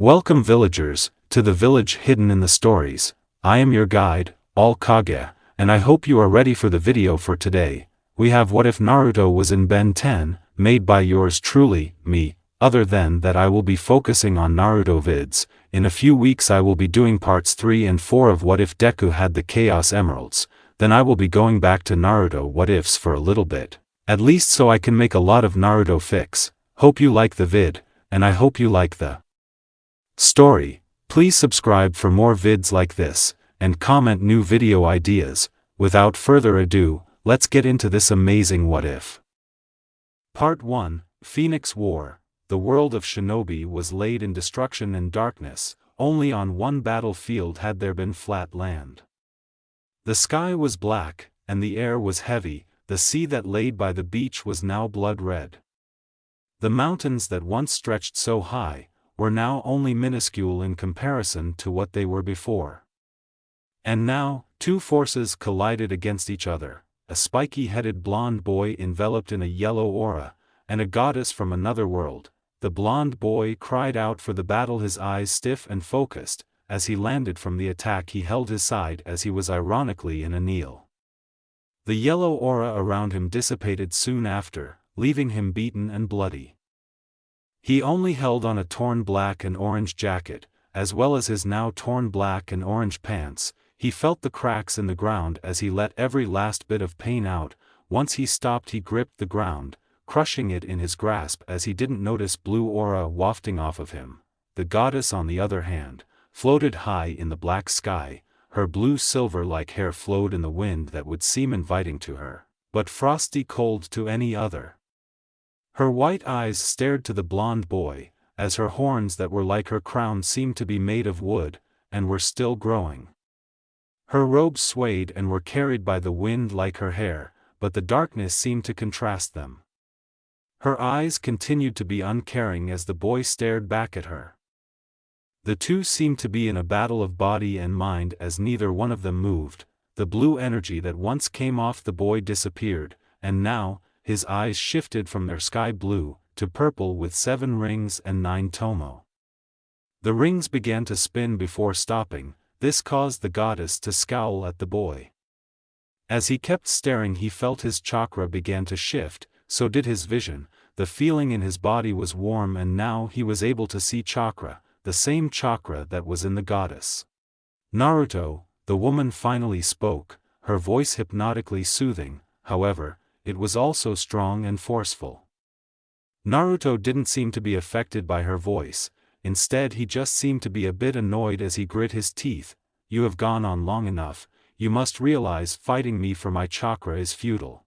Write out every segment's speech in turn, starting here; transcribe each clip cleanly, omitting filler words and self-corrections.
Welcome villagers, to the village hidden in the stories. I am your guide, Kaguya, and I hope you are ready for the video for today. We have What If Naruto Was in Ben 10, made by yours truly, me. Other than that, I will be focusing on Naruto vids. In a few weeks I will be doing parts 3 and 4 of What If Deku Had the Chaos Emeralds. Then I will be going back to Naruto What Ifs for a little bit. At least so I can make a lot of Naruto fics. Hope you like the vid, and I hope you like the story. Please subscribe for more vids like this, and comment new video ideas. Without further ado, let's get into this amazing What If. Part 1, Phoenix War. The world of Shinobi was laid in destruction and darkness. Only on one battlefield had there been flat land. The sky was black, and the air was heavy. The sea that laid by the beach was now blood red. The mountains that once stretched so high were now only minuscule in comparison to what they were before. And now, two forces collided against each other, a spiky-headed blonde boy enveloped in a yellow aura, and a goddess from another world. The blonde boy cried out for the battle, his eyes stiff and focused. As he landed from the attack, he held his side as he was ironically in a kneel. The yellow aura around him dissipated soon after, leaving him beaten and bloody. He only held on a torn black and orange jacket, as well as his now torn black and orange pants. He felt the cracks in the ground as he let every last bit of pain out. Once he stopped, he gripped the ground, crushing it in his grasp as he didn't notice blue aura wafting off of him. The goddess, on the other hand, floated high in the black sky. Her blue silver-like hair flowed in the wind that would seem inviting to her, but frosty cold to any other. Her white eyes stared to the blonde boy, as her horns that were like her crown seemed to be made of wood, and were still growing. Her robes swayed and were carried by the wind like her hair, but the darkness seemed to contrast them. Her eyes continued to be uncaring as the boy stared back at her. The two seemed to be in a battle of body and mind as neither one of them moved. The blue energy that once came off the boy disappeared, and now, his eyes shifted from their sky blue to purple with 7 rings and 9 tomo. The rings began to spin before stopping. This caused the goddess to scowl at the boy. As he kept staring, he felt his chakra began to shift, so did his vision. The feeling in his body was warm, and now he was able to see chakra, the same chakra that was in the goddess. Naruto, the woman finally spoke, her voice hypnotically soothing. However, it was also strong and forceful. Naruto didn't seem to be affected by her voice. Instead, he just seemed to be a bit annoyed as he grit his teeth. You have gone on long enough. You must realize fighting me for my chakra is futile.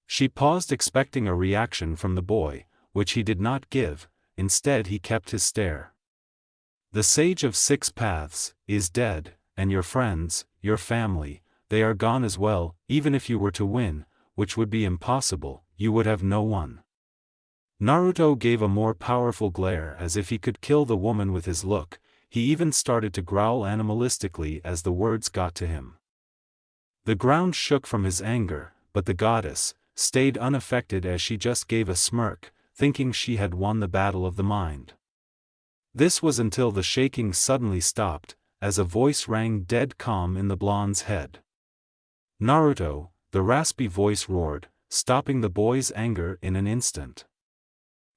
She paused, expecting a reaction from the boy, which he did not give. Instead, he kept his stare. The Sage of 6 Paths is dead, and your friends, your family, they are gone as well. Even if you were to win, which would be impossible, you would have no one. Naruto gave a more powerful glare as if he could kill the woman with his look. He even started to growl animalistically as the words got to him. The ground shook from his anger, but the goddess stayed unaffected as she just gave a smirk, thinking she had won the battle of the mind. This was until the shaking suddenly stopped, as a voice rang dead calm in the blonde's head. Naruto, the raspy voice roared, stopping the boy's anger in an instant.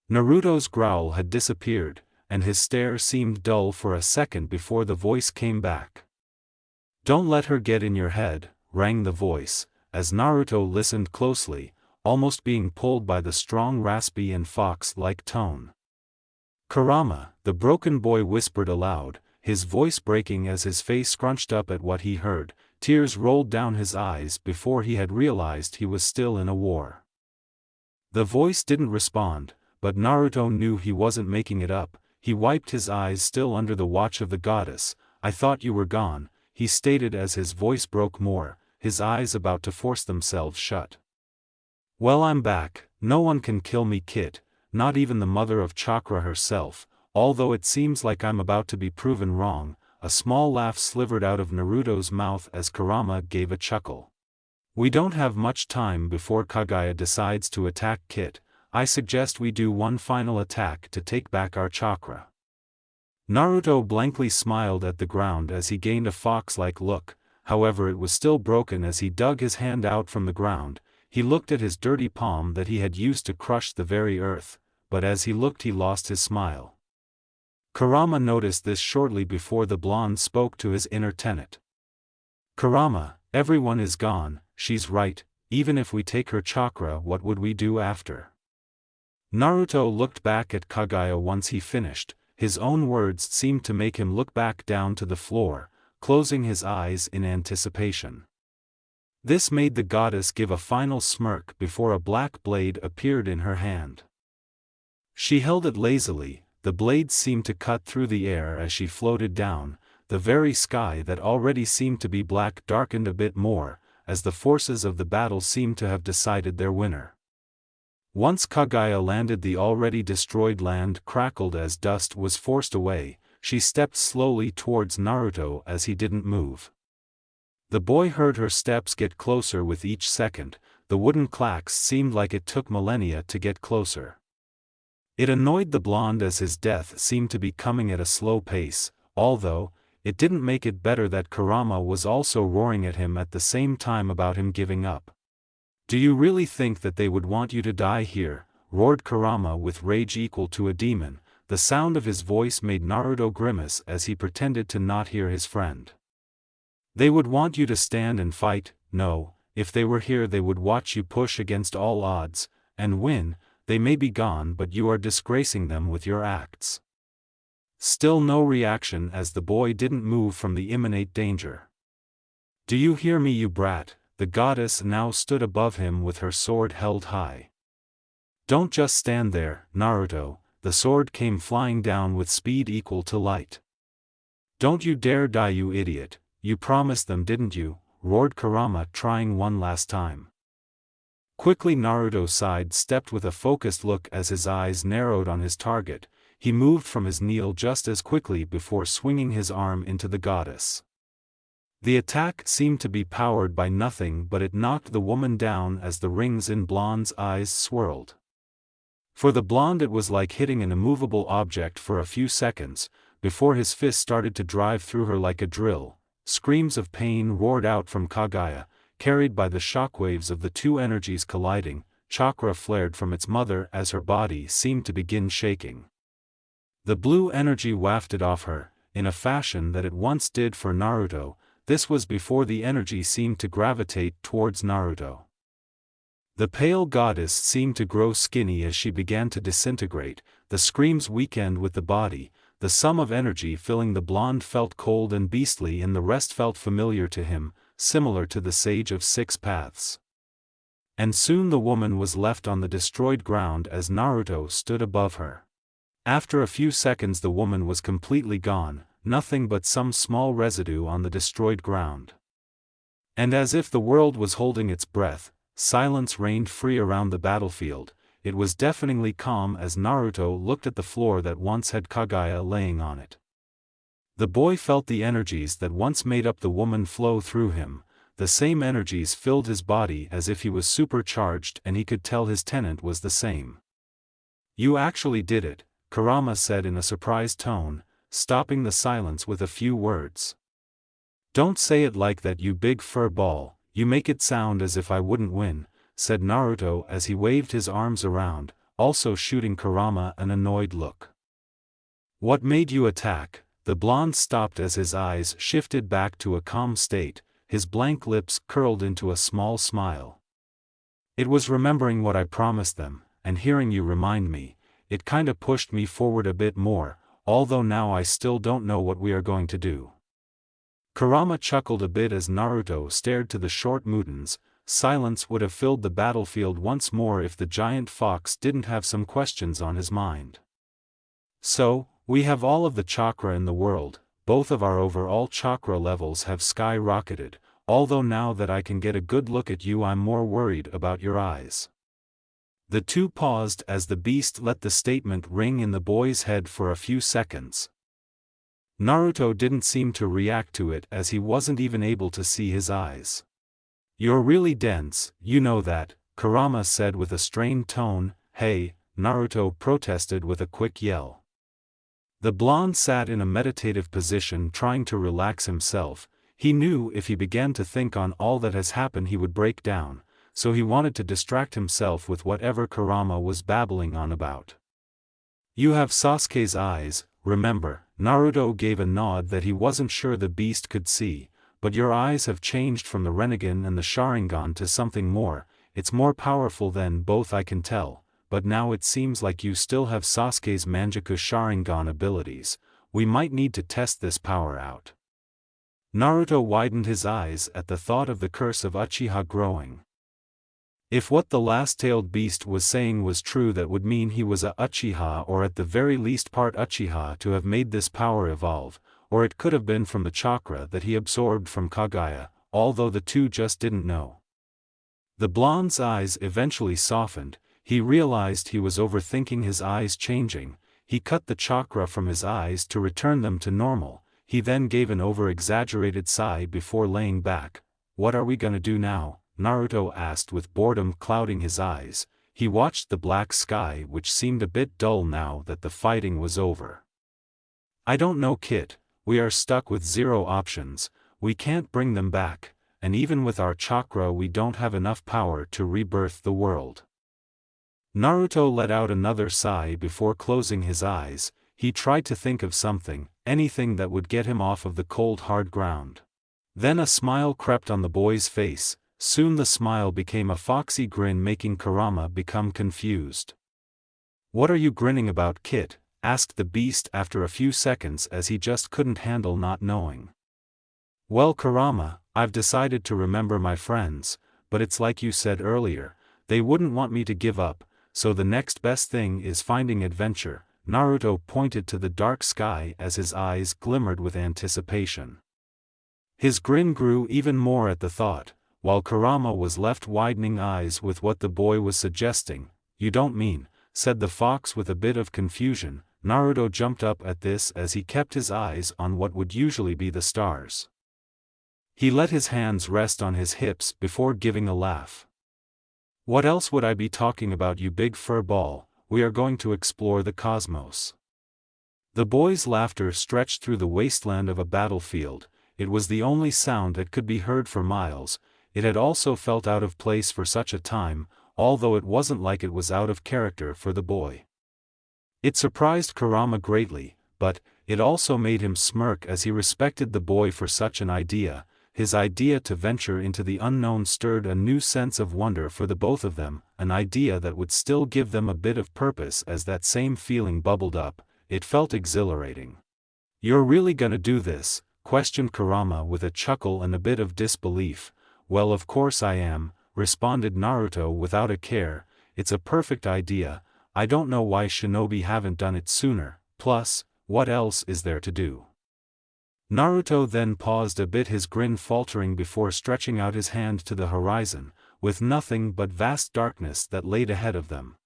Naruto's growl had disappeared, and his stare seemed dull for a second before the voice came back. "Don't let her get in your head," rang the voice, as Naruto listened closely, almost being pulled by the strong raspy and fox-like tone. "Kurama," the broken boy whispered aloud, his voice breaking as his face scrunched up at what he heard. Tears rolled down his eyes before he had realized he was still in a war. The voice didn't respond, but Naruto knew he wasn't making it up. He wiped his eyes, still under the watch of the goddess. "I thought you were gone," he stated as his voice broke more, his eyes about to force themselves shut. "Well, I'm back. No one can kill me, kid, not even the mother of chakra herself, although it seems like I'm about to be proven wrong." A small laugh slivered out of Naruto's mouth as Kurama gave a chuckle. "We don't have much time before Kaguya decides to attack Kit. I suggest we do one final attack to take back our chakra." Naruto blankly smiled at the ground as he gained a fox-like look, however it was still broken. As he dug his hand out from the ground, he looked at his dirty palm that he had used to crush the very earth, but as he looked he lost his smile. Kurama noticed this shortly before the blonde spoke to his inner tenet. "Kurama, everyone is gone, she's right, even if we take her chakra, what would we do after?" Naruto looked back at Kaguya once he finished. His own words seemed to make him look back down to the floor, closing his eyes in anticipation. This made the goddess give a final smirk before a black blade appeared in her hand. She held it lazily. The blade seemed to cut through the air as she floated down. The very sky that already seemed to be black darkened a bit more, as the forces of the battle seemed to have decided their winner. Once Kaguya landed, the already destroyed land crackled as dust was forced away. She stepped slowly towards Naruto as he didn't move. The boy heard her steps get closer with each second. The wooden clacks seemed like it took millennia to get closer. It annoyed the blonde as his death seemed to be coming at a slow pace, although it didn't make it better that Kurama was also roaring at him at the same time about him giving up. "Do you really think that they would want you to die here?" roared Kurama with rage equal to a demon. The sound of his voice made Naruto grimace as he pretended to not hear his friend. "They would want you to stand and fight. No, if they were here they would watch you push against all odds, and win. They may be gone, but you are disgracing them with your acts." Still no reaction as the boy didn't move from the imminent danger. "Do you hear me, you brat?" The goddess now stood above him with her sword held high. "Don't just stand there, Naruto." The sword came flying down with speed equal to light. "Don't you dare die, you idiot. You promised them, didn't you?" roared Kurama, trying one last time. Quickly Naruto side-stepped with a focused look as his eyes narrowed on his target. He moved from his kneel just as quickly before swinging his arm into the goddess. The attack seemed to be powered by nothing, but it knocked the woman down as the rings in Blonde's eyes swirled. For the blonde it was like hitting an immovable object for a few seconds, before his fist started to drive through her like a drill. Screams of pain roared out from Kaguya, carried by the shockwaves of the two energies colliding. Chakra flared from its mother as her body seemed to begin shaking. The blue energy wafted off her, in a fashion that it once did for Naruto. This was before the energy seemed to gravitate towards Naruto. The pale goddess seemed to grow skinny as she began to disintegrate. The screams weakened with the body. The sum of energy filling the blonde felt cold and beastly, and the rest felt familiar to him, similar to the Sage of Six Paths. And soon the woman was left on the destroyed ground as Naruto stood above her. After a few seconds the woman was completely gone, nothing but some small residue on the destroyed ground. And as if the world was holding its breath, silence reigned free around the battlefield. It was deafeningly calm as Naruto looked at the floor that once had Kaguya laying on it. The boy felt the energies that once made up the woman flow through him. The same energies filled his body as if he was supercharged, and he could tell his tenet was the same. "You actually did it," Kurama said in a surprised tone, stopping the silence with a few words. "Don't say it like that, you big fur ball, you make it sound as if I wouldn't win," said Naruto as he waved his arms around, also shooting Kurama an annoyed look. "What made you attack?" The blonde stopped as his eyes shifted back to a calm state. His blank lips curled into a small smile. "It was remembering what I promised them, and hearing you remind me. It kinda pushed me forward a bit more, although now I still don't know what we are going to do." Kurama chuckled a bit as Naruto stared to the short Mutons. Silence would have filled the battlefield once more if the giant fox didn't have some questions on his mind. "So, we have all of the chakra in the world. Both of our overall chakra levels have skyrocketed, although now that I can get a good look at you I'm more worried about your eyes." The two paused as the beast let the statement ring in the boy's head for a few seconds. Naruto didn't seem to react to it as he wasn't even able to see his eyes. "You're really dense, you know that," Kurama said with a strained tone. "Hey," Naruto protested with a quick yell. The blonde sat in a meditative position trying to relax himself. He knew if he began to think on all that has happened he would break down, so he wanted to distract himself with whatever Kurama was babbling on about. You have Sasuke's eyes, remember. Naruto gave a nod that he wasn't sure the beast could see, but your eyes have changed from the Rinnegan and the Sharingan to something more. It's more powerful than both, I can tell, but now it seems like you still have Sasuke's Manjaku Sharingan abilities. We might need to test this power out. Naruto widened his eyes at the thought of the curse of Uchiha growing. If what the last-tailed beast was saying was true, that would mean he was a Uchiha, or at the very least part Uchiha, to have made this power evolve, or it could have been from the chakra that he absorbed from Kaguya, although the two just didn't know. The blonde's eyes eventually softened. He realized he was overthinking his eyes changing. He cut the chakra from his eyes to return them to normal. He then gave an over-exaggerated sigh before laying back. What are we gonna do now? Naruto asked with boredom clouding his eyes. He watched the black sky, which seemed a bit dull now that the fighting was over. I don't know, kid. We are stuck with zero options. We can't bring them back, and even with our chakra we don't have enough power to rebirth the world. Naruto let out another sigh before closing his eyes. He tried to think of something, anything that would get him off of the cold hard ground. Then a smile crept on the boy's face. Soon the smile became a foxy grin, making Kurama become confused. What are you grinning about, kid? Asked the beast after a few seconds, as he just couldn't handle not knowing. Well, Kurama, I've decided to remember my friends, but it's like you said earlier, they wouldn't want me to give up, so the next best thing is finding adventure. Naruto pointed to the dark sky as his eyes glimmered with anticipation. His grin grew even more at the thought, while Kurama was left widening eyes with what the boy was suggesting. You don't mean, said the fox with a bit of confusion. Naruto jumped up at this as he kept his eyes on what would usually be the stars. He let his hands rest on his hips before giving a laugh. What else would I be talking about, you big fur ball? We are going to explore the cosmos. The boy's laughter stretched through the wasteland of a battlefield. It was the only sound that could be heard for miles. It had also felt out of place for such a time, although it wasn't like it was out of character for the boy. It surprised Kurama greatly, but it also made him smirk as he respected the boy for such an idea. His idea to venture into the unknown stirred a new sense of wonder for the both of them, an idea that would still give them a bit of purpose. As that same feeling bubbled up, it felt exhilarating. You're really gonna do this? Questioned Kurama with a chuckle and a bit of disbelief. Well, of course I am, responded Naruto without a care. It's a perfect idea. I don't know why shinobi haven't done it sooner, plus, what else is there to do? Naruto then paused a bit, his grin faltering before stretching out his hand to the horizon, with nothing but vast darkness that laid ahead of them.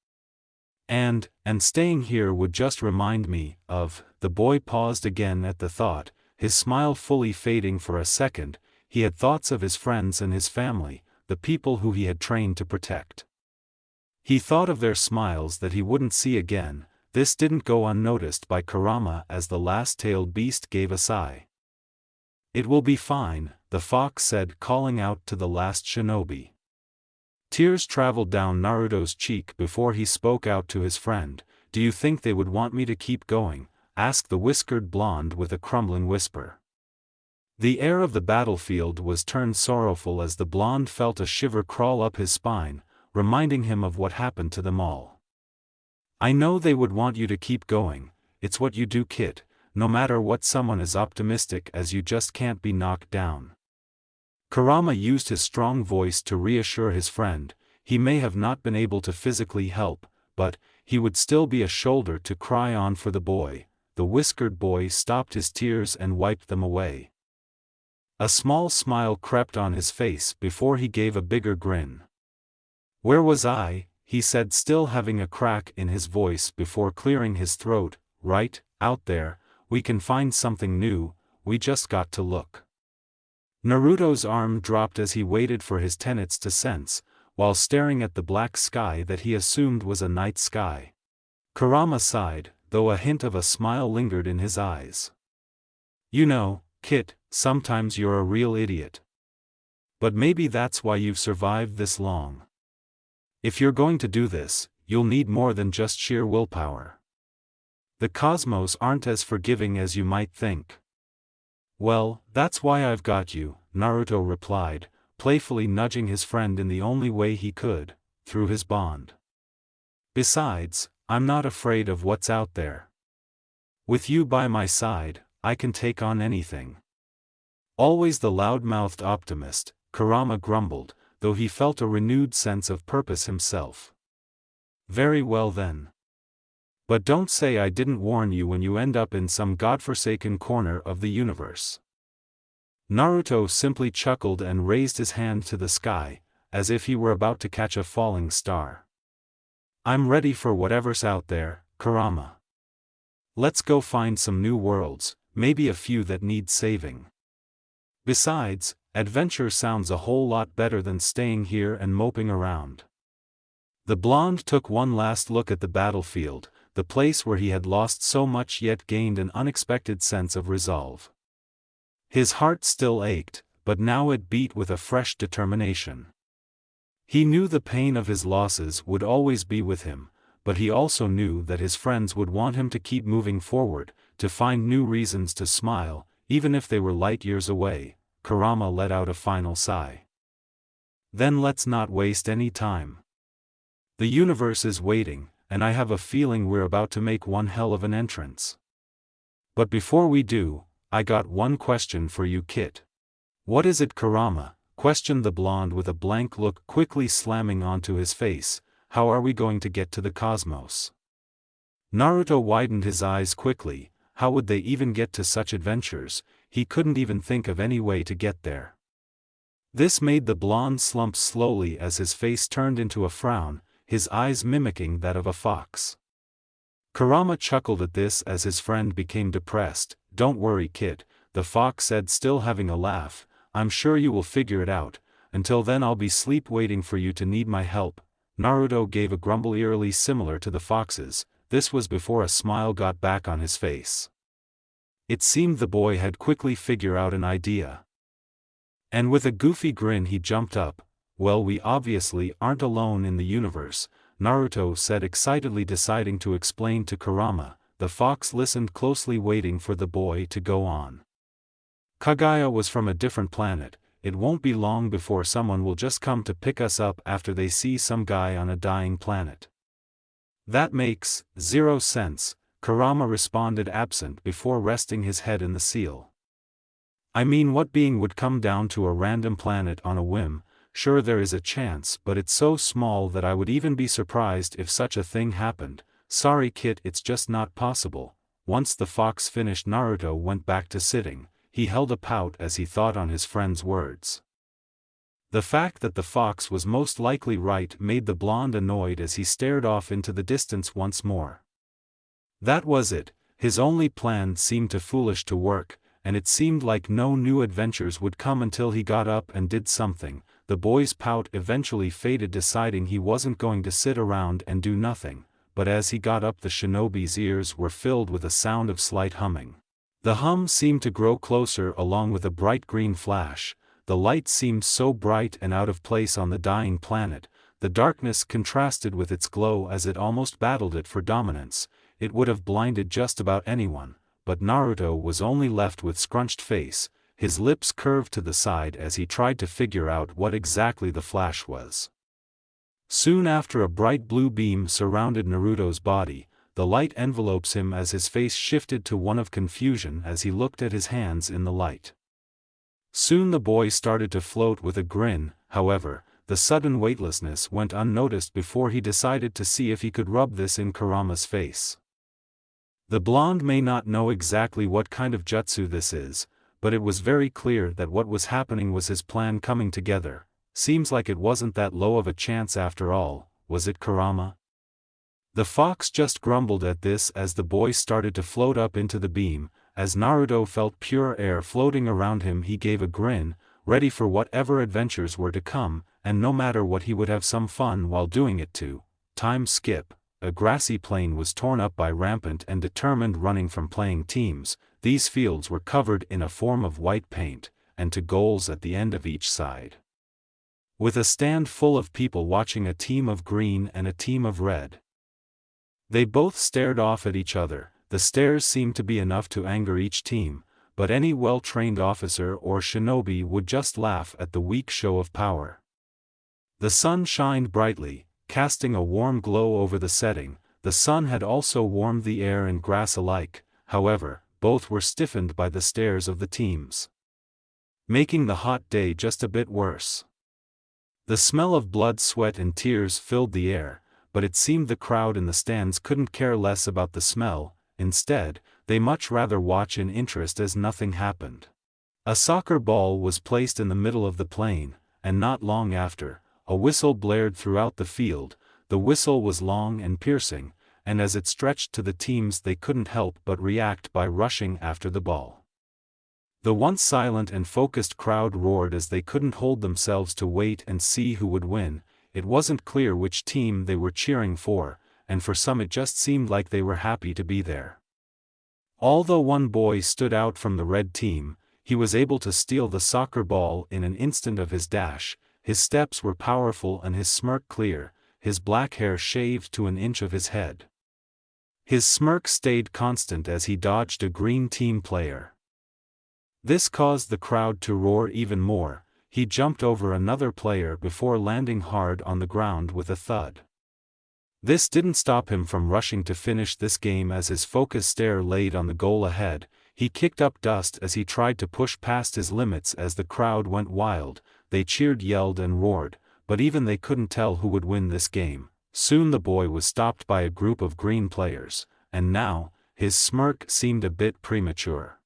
And staying here would just remind me of, the boy paused again at the thought, his smile fully fading for a second. He had thoughts of his friends and his family, the people who he had trained to protect. He thought of their smiles that he wouldn't see again. This didn't go unnoticed by Kurama as the last-tailed beast gave a sigh. It will be fine, the fox said, calling out to the last shinobi. Tears traveled down Naruto's cheek before he spoke out to his friend. Do you think they would want me to keep going? Asked the whiskered blonde with a crumbling whisper. The air of the battlefield was turned sorrowful as the blonde felt a shiver crawl up his spine, reminding him of what happened to them all. I know they would want you to keep going. It's what you do, kid. No matter what, someone as optimistic as you just can't be knocked down. Kurama used his strong voice to reassure his friend. He may have not been able to physically help, but he would still be a shoulder to cry on for the boy. The whiskered boy stopped his tears and wiped them away. A small smile crept on his face before he gave a bigger grin. Where was I? He said, still having a crack in his voice before clearing his throat. Right, out there. We can find something new, we just got to look. Naruto's arm dropped as he waited for his tenets to sense, while staring at the black sky that he assumed was a night sky. Kurama sighed, though a hint of a smile lingered in his eyes. You know, Kit, sometimes you're a real idiot. But maybe that's why you've survived this long. If you're going to do this, you'll need more than just sheer willpower. The cosmos aren't as forgiving as you might think. Well, that's why I've got you, Naruto replied, playfully nudging his friend in the only way he could, through his bond. Besides, I'm not afraid of what's out there. With you by my side, I can take on anything. Always the loud-mouthed optimist, Kurama grumbled, though he felt a renewed sense of purpose himself. Very well then. But don't say I didn't warn you when you end up in some godforsaken corner of the universe. Naruto simply chuckled and raised his hand to the sky, as if he were about to catch a falling star. I'm ready for whatever's out there, Kurama. Let's go find some new worlds, maybe a few that need saving. Besides, adventure sounds a whole lot better than staying here and moping around. The blonde took one last look at the battlefield, the place where he had lost so much yet gained an unexpected sense of resolve. His heart still ached, but now it beat with a fresh determination. He knew the pain of his losses would always be with him, but he also knew that his friends would want him to keep moving forward, to find new reasons to smile, even if they were light years away. Kurama let out a final sigh. Then let's not waste any time. The universe is waiting, and I have a feeling we're about to make one hell of an entrance. But before we do, I got one question for you, Kit. What is it, Kurama? Questioned the blonde with a blank look quickly slamming onto his face. How are we going to get to the cosmos? Naruto widened his eyes quickly. How would they even get to such adventures? He couldn't even think of any way to get there. This made the blonde slump slowly as his face turned into a frown, his eyes mimicking that of a fox. Kurama chuckled at this as his friend became depressed. Don't worry, Kit, the fox said, still having a laugh. I'm sure you will figure it out. Until then I'll be asleep waiting for you to need my help. Naruto gave a grumble eerily similar to the fox's. This was before a smile got back on his face. It seemed the boy had quickly figured out an idea. And with a goofy grin he jumped up. Well, we obviously aren't alone in the universe, Naruto said excitedly, deciding to explain to Kurama. The fox listened closely, waiting for the boy to go on. Kaguya was from a different planet. It won't be long before someone will just come to pick us up after they see some guy on a dying planet. That makes zero sense, Kurama responded, absent before resting his head in the seal. I mean, what being would come down to a random planet on a whim? Sure, there is a chance, but it's so small that I would even be surprised if such a thing happened. Sorry, Kit, it's just not possible. Once the fox finished, Naruto went back to sitting. He held a pout as he thought on his friend's words. The fact that the fox was most likely right made the blonde annoyed as he stared off into the distance once more. That was it, his only plan seemed too foolish to work, and it seemed like no new adventures would come until he got up and did something. The boy's pout eventually faded, deciding he wasn't going to sit around and do nothing, but as he got up the shinobi's ears were filled with a sound of slight humming. The hum seemed to grow closer along with a bright green flash. The light seemed so bright and out of place on the dying planet. The darkness contrasted with its glow as it almost battled it for dominance. It would have blinded just about anyone, but Naruto was only left with scrunched face, his lips curved to the side as he tried to figure out what exactly the flash was. Soon after, a bright blue beam surrounded Naruto's body. The light envelopes him as his face shifted to one of confusion as he looked at his hands in the light. Soon the boy started to float with a grin. However, the sudden weightlessness went unnoticed before he decided to see if he could rub this in Kurama's face. The blonde may not know exactly what kind of jutsu this is, but it was very clear that what was happening was his plan coming together. Seems like it wasn't that low of a chance after all, was it, Kurama? The fox just grumbled at this as the boy started to float up into the beam. As Naruto felt pure air floating around him, he gave a grin, ready for whatever adventures were to come, and no matter what, he would have some fun while doing it too. Time skip. a grassy plain was torn up by rampant and determined running from playing teams. These fields were covered in a form of white paint, and to goals at the end of each side, with a stand full of people watching, a team of green and a team of red. They both stared off at each other. The stares seemed to be enough to anger each team, but any well-trained officer or shinobi would just laugh at the weak show of power. The sun shined brightly, casting a warm glow over the setting. The sun had also warmed the air and grass alike. However, both were stiffened by the stares of the teams, making the hot day just a bit worse. The smell of blood, sweat and tears filled the air, but it seemed the crowd in the stands couldn't care less about the smell. Instead, they much rather watch in interest as nothing happened. A soccer ball was placed in the middle of the plain, and not long after, a whistle blared throughout the field. The whistle was long and piercing, and as it stretched to the teams, they couldn't help but react by rushing after the ball. The once silent and focused crowd roared as they couldn't hold themselves to wait and see who would win. It wasn't clear which team they were cheering for, and for some it just seemed like they were happy to be there. Although one boy stood out from the red team, he was able to steal the soccer ball in an instant of his dash. His steps were powerful and his smirk clear, his black hair shaved to an inch of his head. His smirk stayed constant as he dodged a green team player. This caused the crowd to roar even more. He jumped over another player before landing hard on the ground with a thud. This didn't stop him from rushing to finish this game. As his focused stare laid on the goal ahead, he kicked up dust as he tried to push past his limits. As the crowd went wild, they cheered, yelled and roared, but even they couldn't tell who would win this game. Soon the boy was stopped by a group of green players, and now, his smirk seemed a bit premature.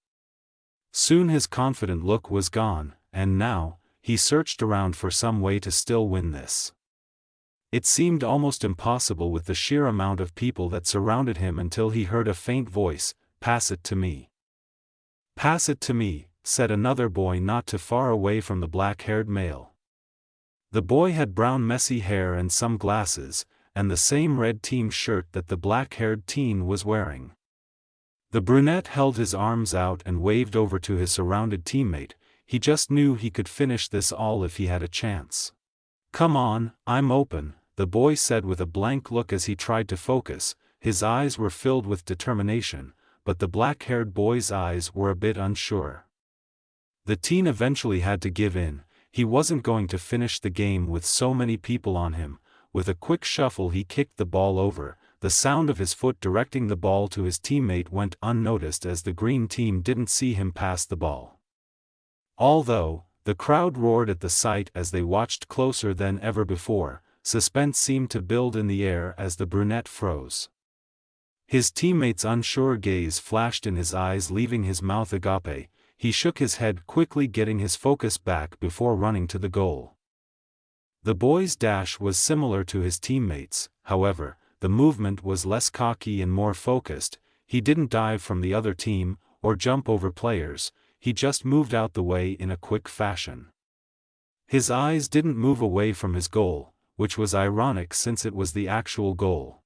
Soon his confident look was gone, and now, he searched around for some way to still win this. It seemed almost impossible with the sheer amount of people that surrounded him, until he heard a faint voice, "Pass it to me." "Pass it to me," said another boy not too far away from the black-haired male. The boy had brown messy hair and some glasses, and the same red team shirt that the black-haired teen was wearing. The brunette held his arms out and waved over to his surrounded teammate. He just knew he could finish this all if he had a chance. "Come on, I'm open," the boy said with a blank look as he tried to focus. His eyes were filled with determination, but the black-haired boy's eyes were a bit unsure. The teen eventually had to give in. He wasn't going to finish the game with so many people on him. With a quick shuffle he kicked the ball over. The sound of his foot directing the ball to his teammate went unnoticed as the green team didn't see him pass the ball. Although the crowd roared at the sight as they watched closer than ever before, suspense seemed to build in the air as the brunette froze. His teammate's unsure gaze flashed in his eyes, leaving his mouth agape. He shook his head, quickly getting his focus back before running to the goal. The boy's dash was similar to his teammates', however, the movement was less cocky and more focused. He didn't dive from the other team, or jump over players. He just moved out the way in a quick fashion. His eyes didn't move away from his goal, which was ironic since it was the actual goal.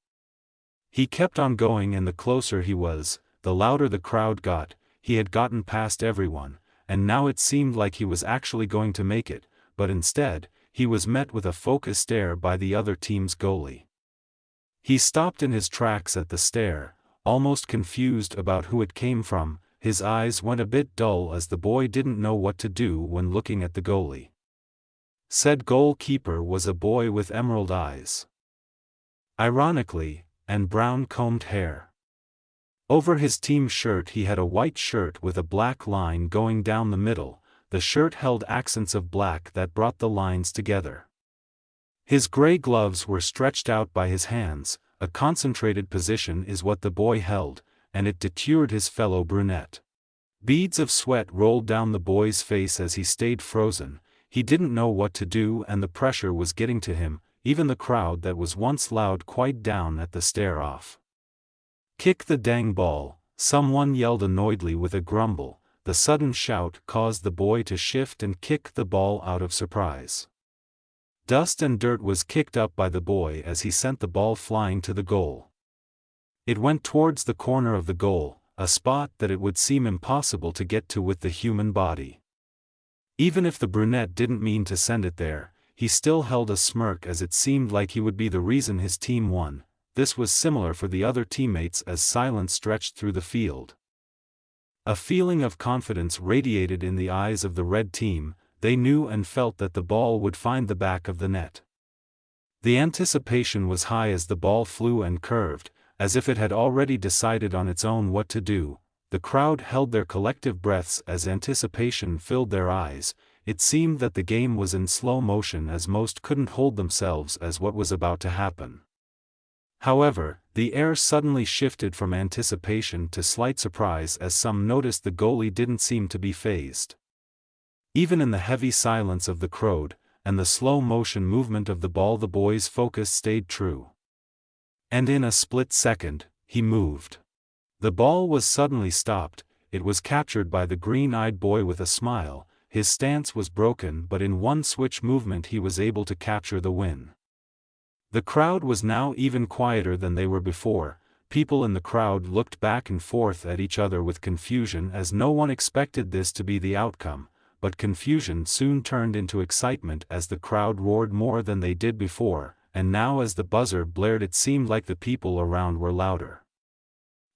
He kept on going, and the closer he was, the louder the crowd got. He had gotten past everyone, and now it seemed like he was actually going to make it, but instead, he was met with a focused stare by the other team's goalie. He stopped in his tracks at the stare, almost confused about who it came from. His eyes went a bit dull as the boy didn't know what to do when looking at the goalie. Said goalkeeper was a boy with emerald eyes, ironically, and brown combed hair. Over his team shirt he had a white shirt with a black line going down the middle. The shirt held accents of black that brought the lines together. His gray gloves were stretched out by his hands. A concentrated position is what the boy held, and it deterred his fellow brunette. Beads of sweat rolled down the boy's face as he stayed frozen. He didn't know what to do, and the pressure was getting to him. Even the crowd that was once loud quieted down at the stare off. "Kick the dang ball," someone yelled annoyedly with a grumble. The sudden shout caused the boy to shift and kick the ball out of surprise. Dust and dirt was kicked up by the boy as he sent the ball flying to the goal. It went towards the corner of the goal, a spot that it would seem impossible to get to with the human body. Even if the brunette didn't mean to send it there, he still held a smirk as it seemed like he would be the reason his team won. This was similar for the other teammates as silence stretched through the field. A feeling of confidence radiated in the eyes of the red team. They knew and felt that the ball would find the back of the net. The anticipation was high as the ball flew and curved, as if it had already decided on its own what to do. The crowd held their collective breaths as anticipation filled their eyes. It seemed that the game was in slow motion as most couldn't hold themselves as what was about to happen. However, the air suddenly shifted from anticipation to slight surprise as some noticed the goalie didn't seem to be fazed. Even in the heavy silence of the crowd, and the slow-motion movement of the ball, the boy's focus stayed true. And in a split second, he moved. The ball was suddenly stopped. It was captured by the green-eyed boy with a smile. His stance was broken, but in one switch movement he was able to capture the win. The crowd was now even quieter than they were before. People in the crowd looked back and forth at each other with confusion as no one expected this to be the outcome. But confusion soon turned into excitement as the crowd roared more than they did before, and now as the buzzer blared it seemed like the people around were louder.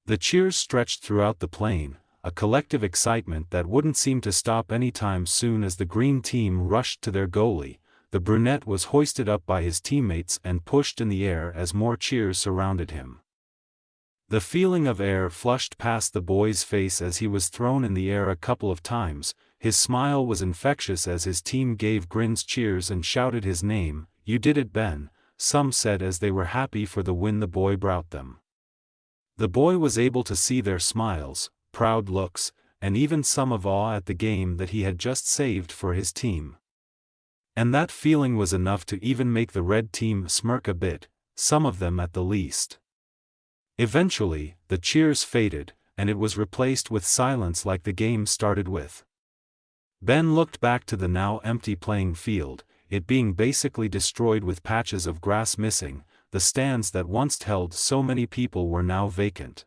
The cheers stretched throughout the plain, a collective excitement that wouldn't seem to stop anytime soon as the green team rushed to their goalie. The brunette was hoisted up by his teammates and pushed in the air as more cheers surrounded him. The feeling of air flushed past the boy's face as he was thrown in the air a couple of times. His smile was infectious as his team gave grins, cheers and shouted his name. "You did it, Ben," some said as they were happy for the win the boy brought them. The boy was able to see their smiles, proud looks, and even some of awe at the game that he had just saved for his team. And that feeling was enough to even make the red team smirk a bit, some of them at the least. Eventually, the cheers faded, and it was replaced with silence like the game started with. Ben looked back to the now empty playing field, it being basically destroyed with patches of grass missing. The stands that once held so many people were now vacant.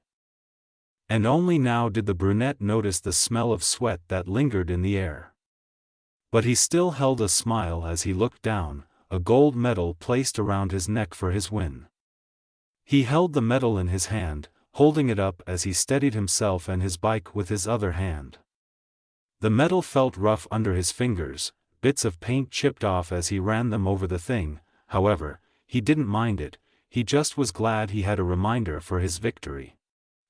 And only now did the brunette notice the smell of sweat that lingered in the air. But he still held a smile as he looked down, a gold medal placed around his neck for his win. He held the medal in his hand, holding it up as he steadied himself and his bike with his other hand. The medal felt rough under his fingers, bits of paint chipped off as he ran them over the thing. However, he didn't mind it, he just was glad he had a reminder for his victory.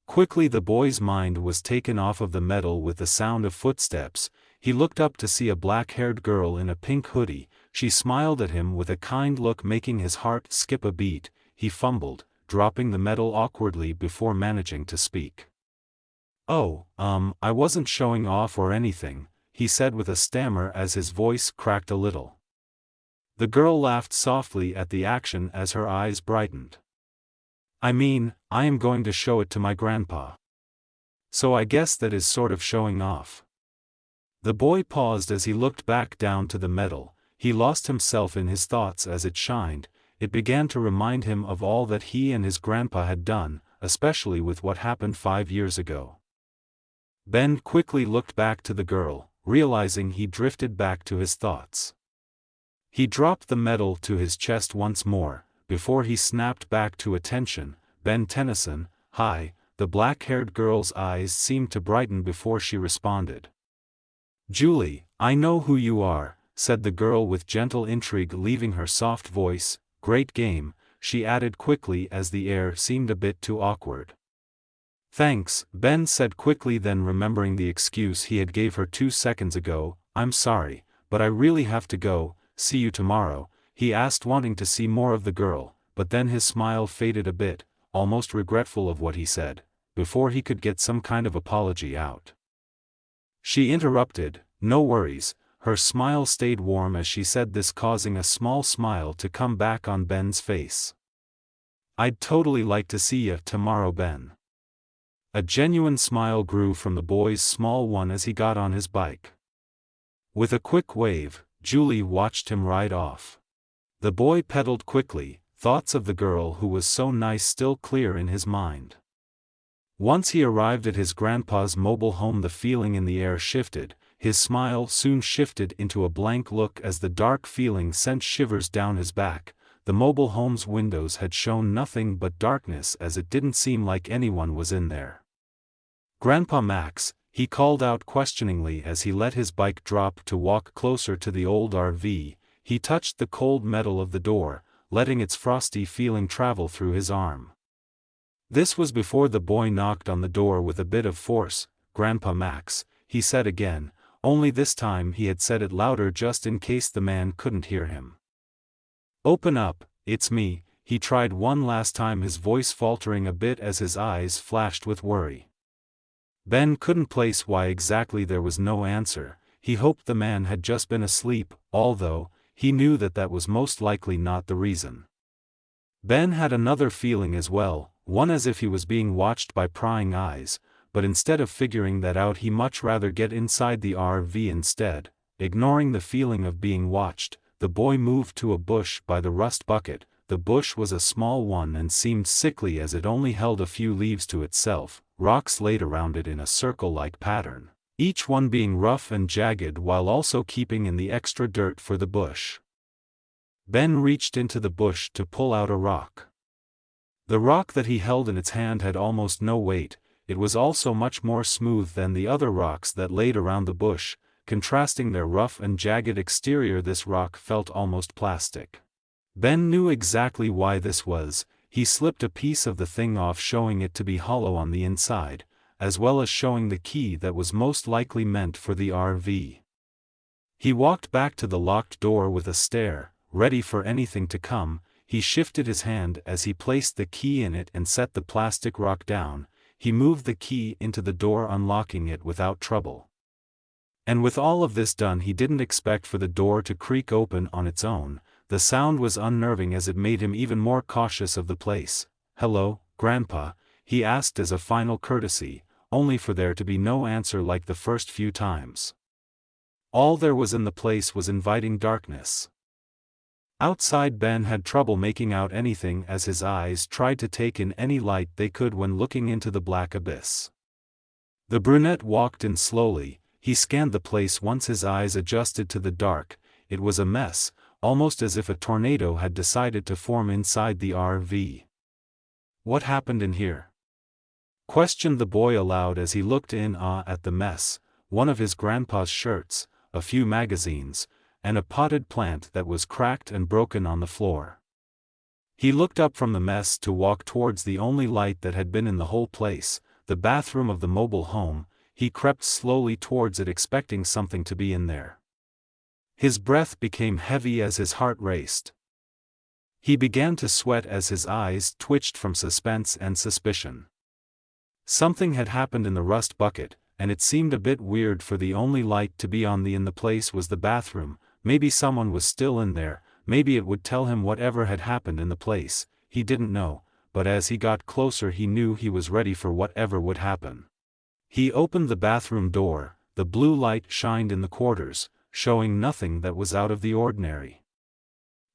Quickly the boy's mind was taken off of the medal with the sound of footsteps. He looked up to see a black-haired girl in a pink hoodie. She smiled at him with a kind look, making his heart skip a beat. He fumbled, dropping the medal awkwardly before managing to speak. "Oh, I wasn't showing off or anything," he said with a stammer as his voice cracked a little. The girl laughed softly at the action as her eyes brightened. "I mean, I am going to show it to my grandpa. So I guess that is sort of showing off." The boy paused as he looked back down to the medal. He lost himself in his thoughts as it shined. It began to remind him of all that he and his grandpa had done, especially with what happened 5 years ago. Ben quickly looked back to the girl, realizing he drifted back to his thoughts. He dropped the medal to his chest once more, before he snapped back to attention. "Ben Tennyson, hi." The black-haired girl's eyes seemed to brighten before she responded. "Julie, I know who you are," said the girl with gentle intrigue leaving her soft voice. "Great game," she added quickly as the air seemed a bit too awkward. "Thanks," Ben said quickly, then remembering the excuse he had gave her 2 seconds ago. "I'm sorry, but I really have to go. See you tomorrow," he asked, wanting to see more of the girl, but then his smile faded a bit, almost regretful of what he said, before he could get some kind of apology out. She interrupted, "No worries." Her smile stayed warm as she said this, causing a small smile to come back on Ben's face. "I'd totally like to see you tomorrow, Ben." A genuine smile grew from the boy's small one as he got on his bike. With a quick wave, Julie watched him ride off. The boy pedaled quickly, thoughts of the girl who was so nice still clear in his mind. Once he arrived at his grandpa's mobile home, the feeling in the air shifted, his smile soon shifted into a blank look as the dark feeling sent shivers down his back. The mobile home's windows had shown nothing but darkness as it didn't seem like anyone was in there. "Grandpa Max," he called out questioningly as he let his bike drop to walk closer to the old RV. He touched the cold metal of the door, letting its frosty feeling travel through his arm. This was before the boy knocked on the door with a bit of force. "Grandpa Max," he said again, only this time he had said it louder just in case the man couldn't hear him. "Open up, it's me," he tried one last time, his voice faltering a bit as his eyes flashed with worry. Ben couldn't place why exactly there was no answer. He hoped the man had just been asleep, although he knew that that was most likely not the reason. Ben had another feeling as well, one as if he was being watched by prying eyes, but instead of figuring that out he much rather get inside the RV instead. Ignoring the feeling of being watched, the boy moved to a bush by the rust bucket. The bush was a small one and seemed sickly as it only held a few leaves to itself, rocks laid around it in a circle-like pattern, each one being rough and jagged while also keeping in the extra dirt for the bush. Ben reached into the bush to pull out a rock. The rock that he held in its hand had almost no weight. It was also much more smooth than the other rocks that laid around the bush, contrasting their rough and jagged exterior. This rock felt almost plastic. Ben knew exactly why this was. He slipped a piece of the thing off, showing it to be hollow on the inside, as well as showing the key that was most likely meant for the RV. He walked back to the locked door with a stare, ready for anything to come. He shifted his hand as he placed the key in it and set the plastic rock down. He moved the key into the door, unlocking it without trouble. And with all of this done, he didn't expect for the door to creak open on its own. The sound was unnerving as it made him even more cautious of the place. "Hello, Grandpa?" he asked as a final courtesy, only for there to be no answer like the first few times. All there was in the place was inviting darkness. Outside, Ben had trouble making out anything as his eyes tried to take in any light they could when looking into the black abyss. The brunette walked in slowly. He scanned the place once his eyes adjusted to the dark. It was a mess, almost as if a tornado had decided to form inside the RV. "What happened in here?" questioned the boy aloud as he looked in awe at the mess. One of his grandpa's shirts, a few magazines, and a potted plant that was cracked and broken on the floor. He looked up from the mess to walk towards the only light that had been in the whole place, the bathroom of the mobile home. He crept slowly towards it, expecting something to be in there. His breath became heavy as his heart raced. He began to sweat as his eyes twitched from suspense and suspicion. Something had happened in the rust bucket, and it seemed a bit weird for the only light to be on in the place was the bathroom. Maybe someone was still in there, maybe it would tell him whatever had happened in the place. He didn't know, but as he got closer he knew he was ready for whatever would happen. He opened the bathroom door. The blue light shined in the quarters, showing nothing that was out of the ordinary.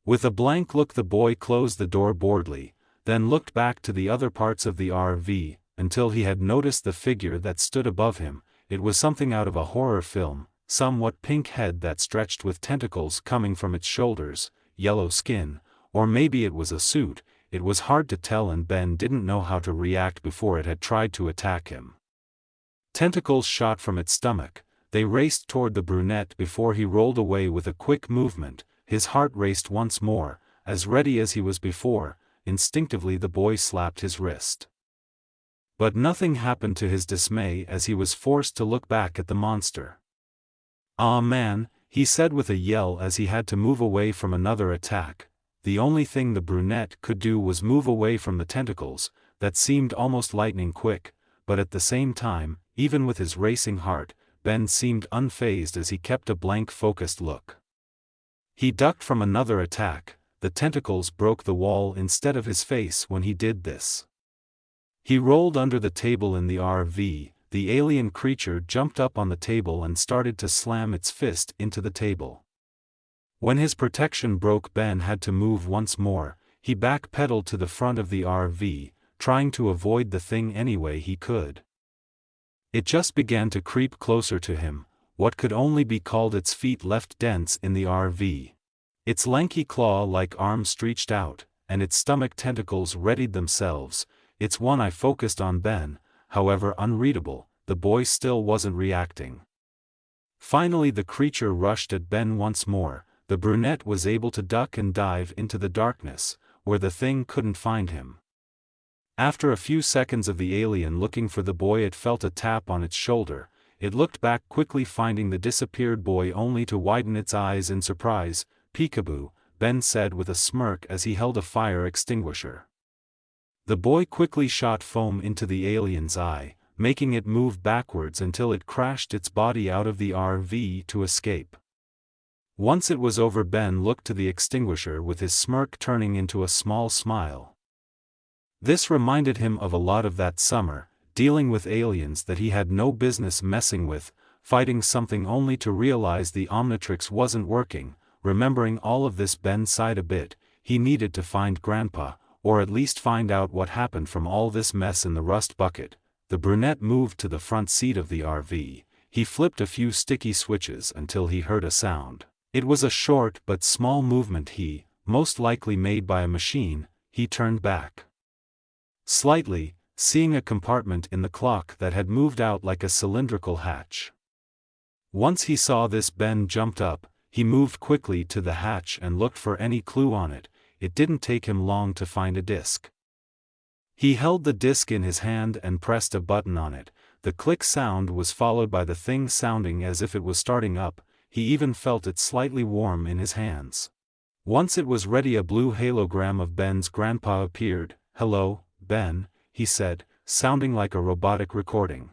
With a blank look the boy closed the door boredly, then looked back to the other parts of the RV, until he had noticed the figure that stood above him. It was something out of a horror film, somewhat pink head that stretched with tentacles coming from its shoulders, yellow skin, or maybe it was a suit. It was hard to tell, and Ben didn't know how to react before it had tried to attack him. Tentacles shot from its stomach. They raced toward the brunette before he rolled away with a quick movement. His heart raced once more, as ready as he was before. Instinctively the boy slapped his wrist. But nothing happened to his dismay as he was forced to look back at the monster. "Aw man," he said with a yell as he had to move away from another attack. The only thing the brunette could do was move away from the tentacles, that seemed almost lightning quick, but at the same time, even with his racing heart, Ben seemed unfazed as he kept a blank focused look. He ducked from another attack. The tentacles broke the wall instead of his face when he did this. He rolled under the table in the RV. The alien creature jumped up on the table and started to slam its fist into the table. When his protection broke, Ben had to move once more. He backpedaled to the front of the RV, trying to avoid the thing any way he could. It just began to creep closer to him. What could only be called its feet left dents in the RV. Its lanky claw-like arms stretched out, and its stomach tentacles readied themselves. It's one I focused on Ben, however unreadable, the boy still wasn't reacting. Finally the creature rushed at Ben once more. The brunette was able to duck and dive into the darkness, where the thing couldn't find him. After a few seconds of the alien looking for the boy, it felt a tap on its shoulder. It looked back quickly, finding the disappeared boy, only to widen its eyes in surprise. "Peekaboo," Ben said with a smirk as he held a fire extinguisher. The boy quickly shot foam into the alien's eye, making it move backwards until it crashed its body out of the RV to escape. Once it was over, Ben looked to the extinguisher with his smirk turning into a small smile. This reminded him of a lot of that summer, dealing with aliens that he had no business messing with, fighting something only to realize the Omnitrix wasn't working. Remembering all of this, Ben sighed a bit. He needed to find Grandpa, or at least find out what happened from all this mess in the rust bucket. The brunette moved to the front seat of the RV. He flipped a few sticky switches until he heard a sound. It was a short but small movement, most likely made by a machine. He turned back slightly, seeing a compartment in the clock that had moved out like a cylindrical hatch. Once he saw this, Ben jumped up. He moved quickly to the hatch and looked for any clue on it. It didn't take him long to find a disc. He held the disc in his hand and pressed a button on it. The click sound was followed by the thing sounding as if it was starting up. He even felt it slightly warm in his hands. Once it was ready, a blue halogram of Ben's grandpa appeared. "Hello, Ben," he said, sounding like a robotic recording.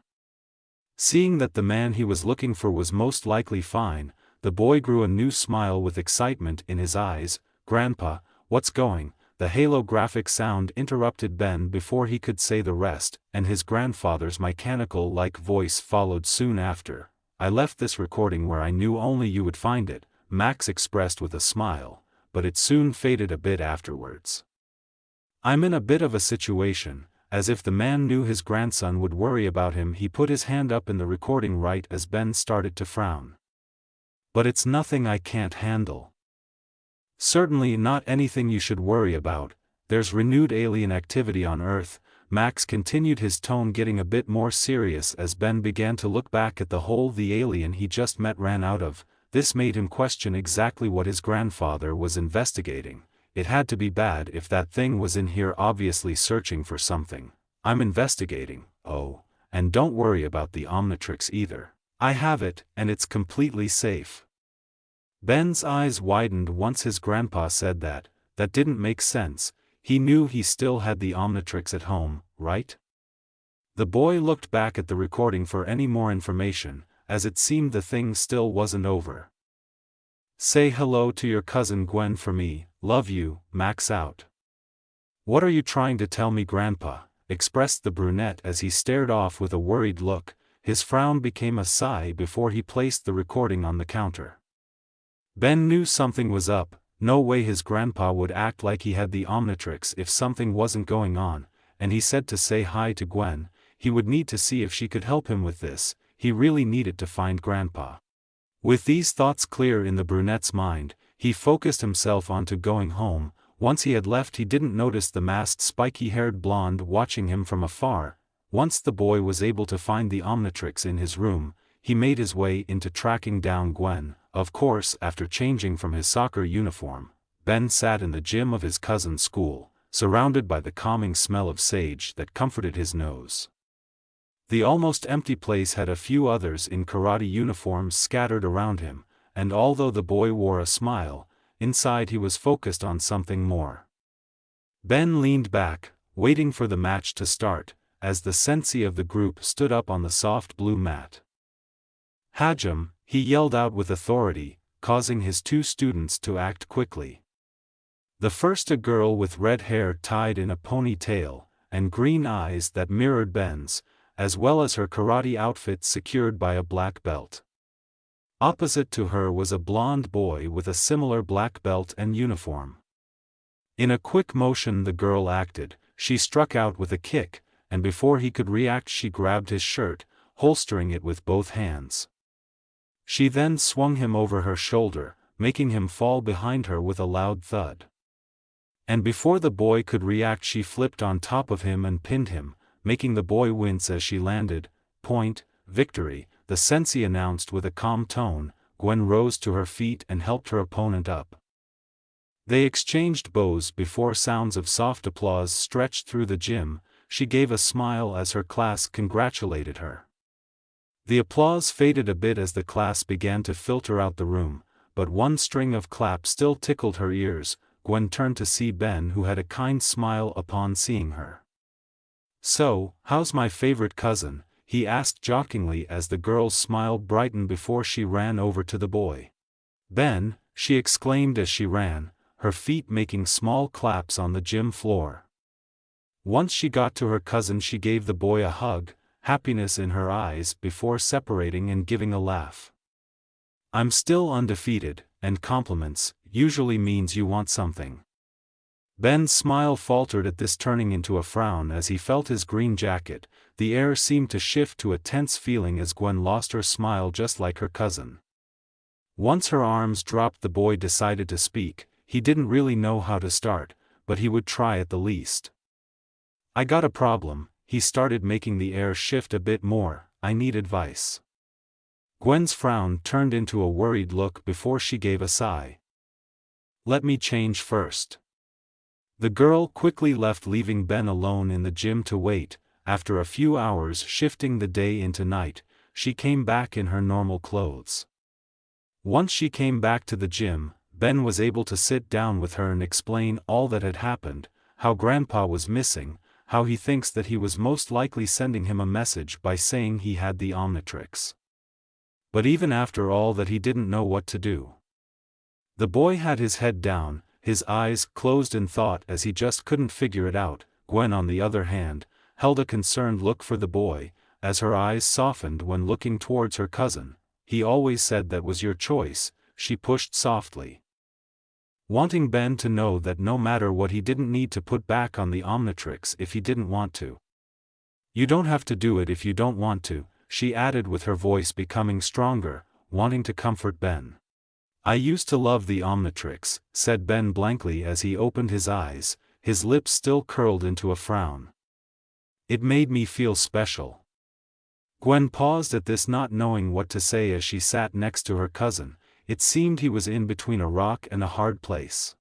Seeing that the man he was looking for was most likely fine, the boy grew a new smile with excitement in his eyes. "Grandpa, what's going?" The holographic sound interrupted Ben before he could say the rest, and his grandfather's mechanical-like voice followed soon after. "I left this recording where I knew only you would find it," Max expressed with a smile, but it soon faded a bit afterwards. "I'm in a bit of a situation," as if the man knew his grandson would worry about him. He put his hand up in the recording right as Ben started to frown. "But it's nothing I can't handle." "Certainly not anything you should worry about. There's renewed alien activity on Earth," Max continued, his tone getting a bit more serious as Ben began to look back at the hole the alien he just met ran out of. This made him question exactly what his grandfather was investigating. It had to be bad if that thing was in here, obviously searching for something. "I'm investigating, oh, and don't worry about the Omnitrix either. I have it, and it's completely safe." Ben's eyes widened once his grandpa said that. That didn't make sense. He knew he still had the Omnitrix at home, right? The boy looked back at the recording for any more information, as it seemed the thing still wasn't over. "Say hello to your cousin Gwen for me. Love you, Max out." "What are you trying to tell me, Grandpa?" expressed the brunette as he stared off with a worried look. His frown became a sigh before he placed the recording on the counter. Ben knew something was up. No way his grandpa would act like he had the Omnitrix if something wasn't going on, and he said to say hi to Gwen. He would need to see if she could help him with this. He really needed to find Grandpa. With these thoughts clear in the brunette's mind, he focused himself onto going home. Once he had left, he didn't notice the masked, spiky-haired blonde watching him from afar. Once the boy was able to find the Omnitrix in his room, he made his way into tracking down Gwen. Of course, after changing from his soccer uniform, Ben sat in the gym of his cousin's school, surrounded by the calming smell of sage that comforted his nose. The almost empty place had a few others in karate uniforms scattered around him, and although the boy wore a smile, inside he was focused on something more. Ben leaned back, waiting for the match to start, as the sensei of the group stood up on the soft blue mat. "Hajime," he yelled out with authority, causing his two students to act quickly. The first, a girl with red hair tied in a ponytail, and green eyes that mirrored Ben's, as well as her karate outfit secured by a black belt. Opposite to her was a blond boy with a similar black belt and uniform. In a quick motion the girl acted, she struck out with a kick, and before he could react she grabbed his shirt, holstering it with both hands. She then swung him over her shoulder, making him fall behind her with a loud thud. And before the boy could react she flipped on top of him and pinned him, making the boy wince as she landed. Point, victory, the sensei announced with a calm tone. Gwen rose to her feet and helped her opponent up. They exchanged bows before sounds of soft applause stretched through the gym. She gave a smile as her class congratulated her. The applause faded a bit as the class began to filter out the room, but one string of claps still tickled her ears. Gwen turned to see Ben, who had a kind smile upon seeing her. "So, how's my favorite cousin?" he asked jokingly as the girl's smile brightened before she ran over to the boy. "Ben," she exclaimed as she ran, her feet making small claps on the gym floor. Once she got to her cousin she gave the boy a hug, happiness in her eyes before separating and giving a laugh. "I'm still undefeated, and compliments usually means you want something." Ben's smile faltered at this, turning into a frown as he felt his green jacket. The air seemed to shift to a tense feeling as Gwen lost her smile just like her cousin. Once her arms dropped the boy decided to speak. He didn't really know how to start, but he would try at the least. "I got a problem," he started, making the air shift a bit more. "I need advice." Gwen's frown turned into a worried look before she gave a sigh. "Let me change first." The girl quickly left, leaving Ben alone in the gym to wait. After a few hours shifting the day into night, she came back in her normal clothes. Once she came back to the gym, Ben was able to sit down with her and explain all that had happened, how Grandpa was missing, how he thinks that he was most likely sending him a message by saying he had the Omnitrix. But even after all that he didn't know what to do. The boy had his head down, his eyes closed in thought as he just couldn't figure it out. Gwen, on the other hand, held a concerned look for the boy, as her eyes softened when looking towards her cousin. "He always said that was your choice," she pushed softly, wanting Ben to know that no matter what he didn't need to put back on the Omnitrix if he didn't want to. "You don't have to do it if you don't want to," she added with her voice becoming stronger, wanting to comfort Ben. "I used to love the Omnitrix," said Ben blankly as he opened his eyes, his lips still curled into a frown. "It made me feel special." Gwen paused at this, not knowing what to say as she sat next to her cousin. It seemed he was in between a rock and a hard place.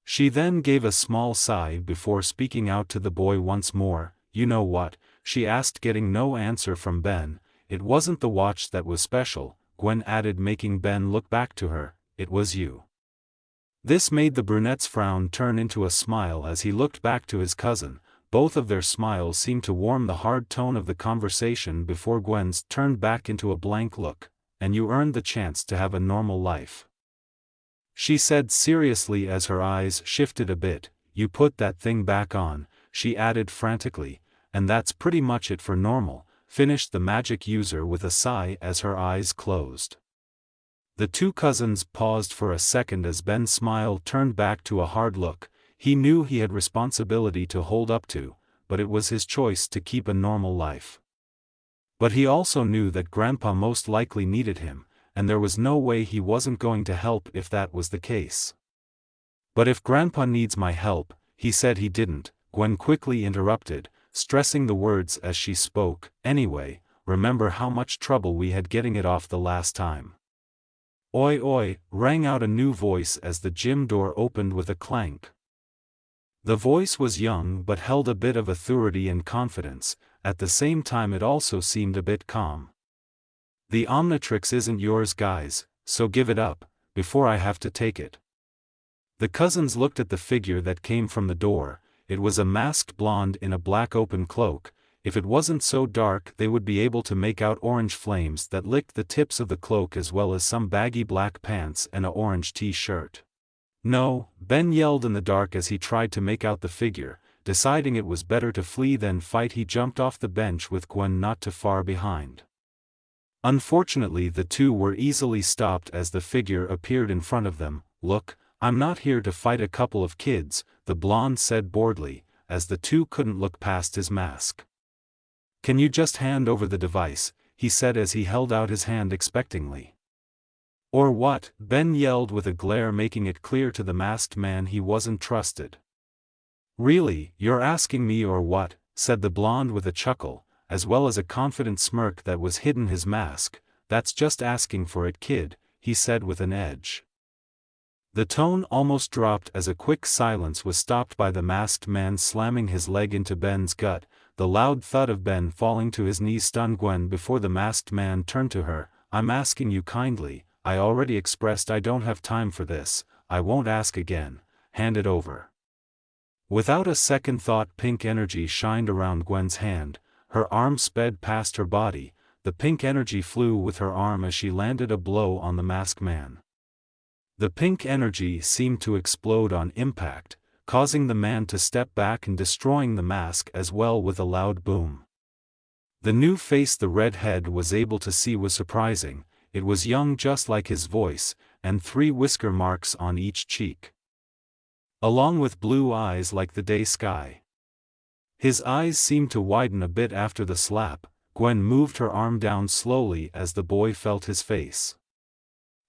She then gave a small sigh before speaking out to the boy once more. "You know what?" she asked, getting no answer from Ben. "It wasn't the watch that was special," Gwen added, making Ben look back to her. "It was you." This made the brunette's frown turn into a smile as he looked back to his cousin. Both of their smiles seemed to warm the hard tone of the conversation before Gwen's turned back into a blank look. "And you earned the chance to have a normal life," she said seriously as her eyes shifted a bit. "You put that thing back on," she added frantically, "and that's pretty much it for normal," finished the magic user with a sigh as her eyes closed. The two cousins paused for a second as Ben's smile turned back to a hard look. He knew he had responsibility to hold up to, but it was his choice to keep a normal life. But he also knew that Grandpa most likely needed him, and there was no way he wasn't going to help if that was the case. "But if Grandpa needs my help," he said. "He didn't," Gwen quickly interrupted, stressing the words as she spoke. "Anyway, remember how much trouble we had getting it off the last time." "Oi oi," rang out a new voice as the gym door opened with a clank. The voice was young but held a bit of authority and confidence. At the same time it also seemed a bit calm. "The Omnitrix isn't yours, guys, so give it up, before I have to take it." The cousins looked at the figure that came from the door. It was a masked blonde in a black open cloak. If it wasn't so dark they would be able to make out orange flames that licked the tips of the cloak, as well as some baggy black pants and an orange t-shirt. "No," Ben yelled in the dark as he tried to make out the figure. Deciding it was better to flee than fight, he jumped off the bench with Gwen not too far behind. Unfortunately, the two were easily stopped as the figure appeared in front of them. "Look, I'm not here to fight a couple of kids," the blonde said boredly, as the two couldn't look past his mask. "Can you just hand over the device?" he said as he held out his hand expectantly. "Or what?" Ben yelled with a glare, making it clear to the masked man he wasn't trusted. "Really, you're asking me or what?" said the blonde with a chuckle, as well as a confident smirk that was hidden his mask. "That's just asking for it, kid," he said with an edge. The tone almost dropped as a quick silence was stopped by the masked man slamming his leg into Ben's gut. The loud thud of Ben falling to his knees stunned Gwen before the masked man turned to her. "I'm asking you kindly. I already expressed I don't have time for this. I won't ask again. Hand it over." Without a second thought, pink energy shined around Gwen's hand. Her arm sped past her body. The pink energy flew with her arm as she landed a blow on the masked man. The pink energy seemed to explode on impact, causing the man to step back and destroying the mask as well with a loud boom. The new face the redhead was able to see was surprising. It was young just like his voice, and 3 whisker marks on each cheek, along with blue eyes like the day sky. His eyes seemed to widen a bit after the slap. Gwen moved her arm down slowly as the boy felt his face.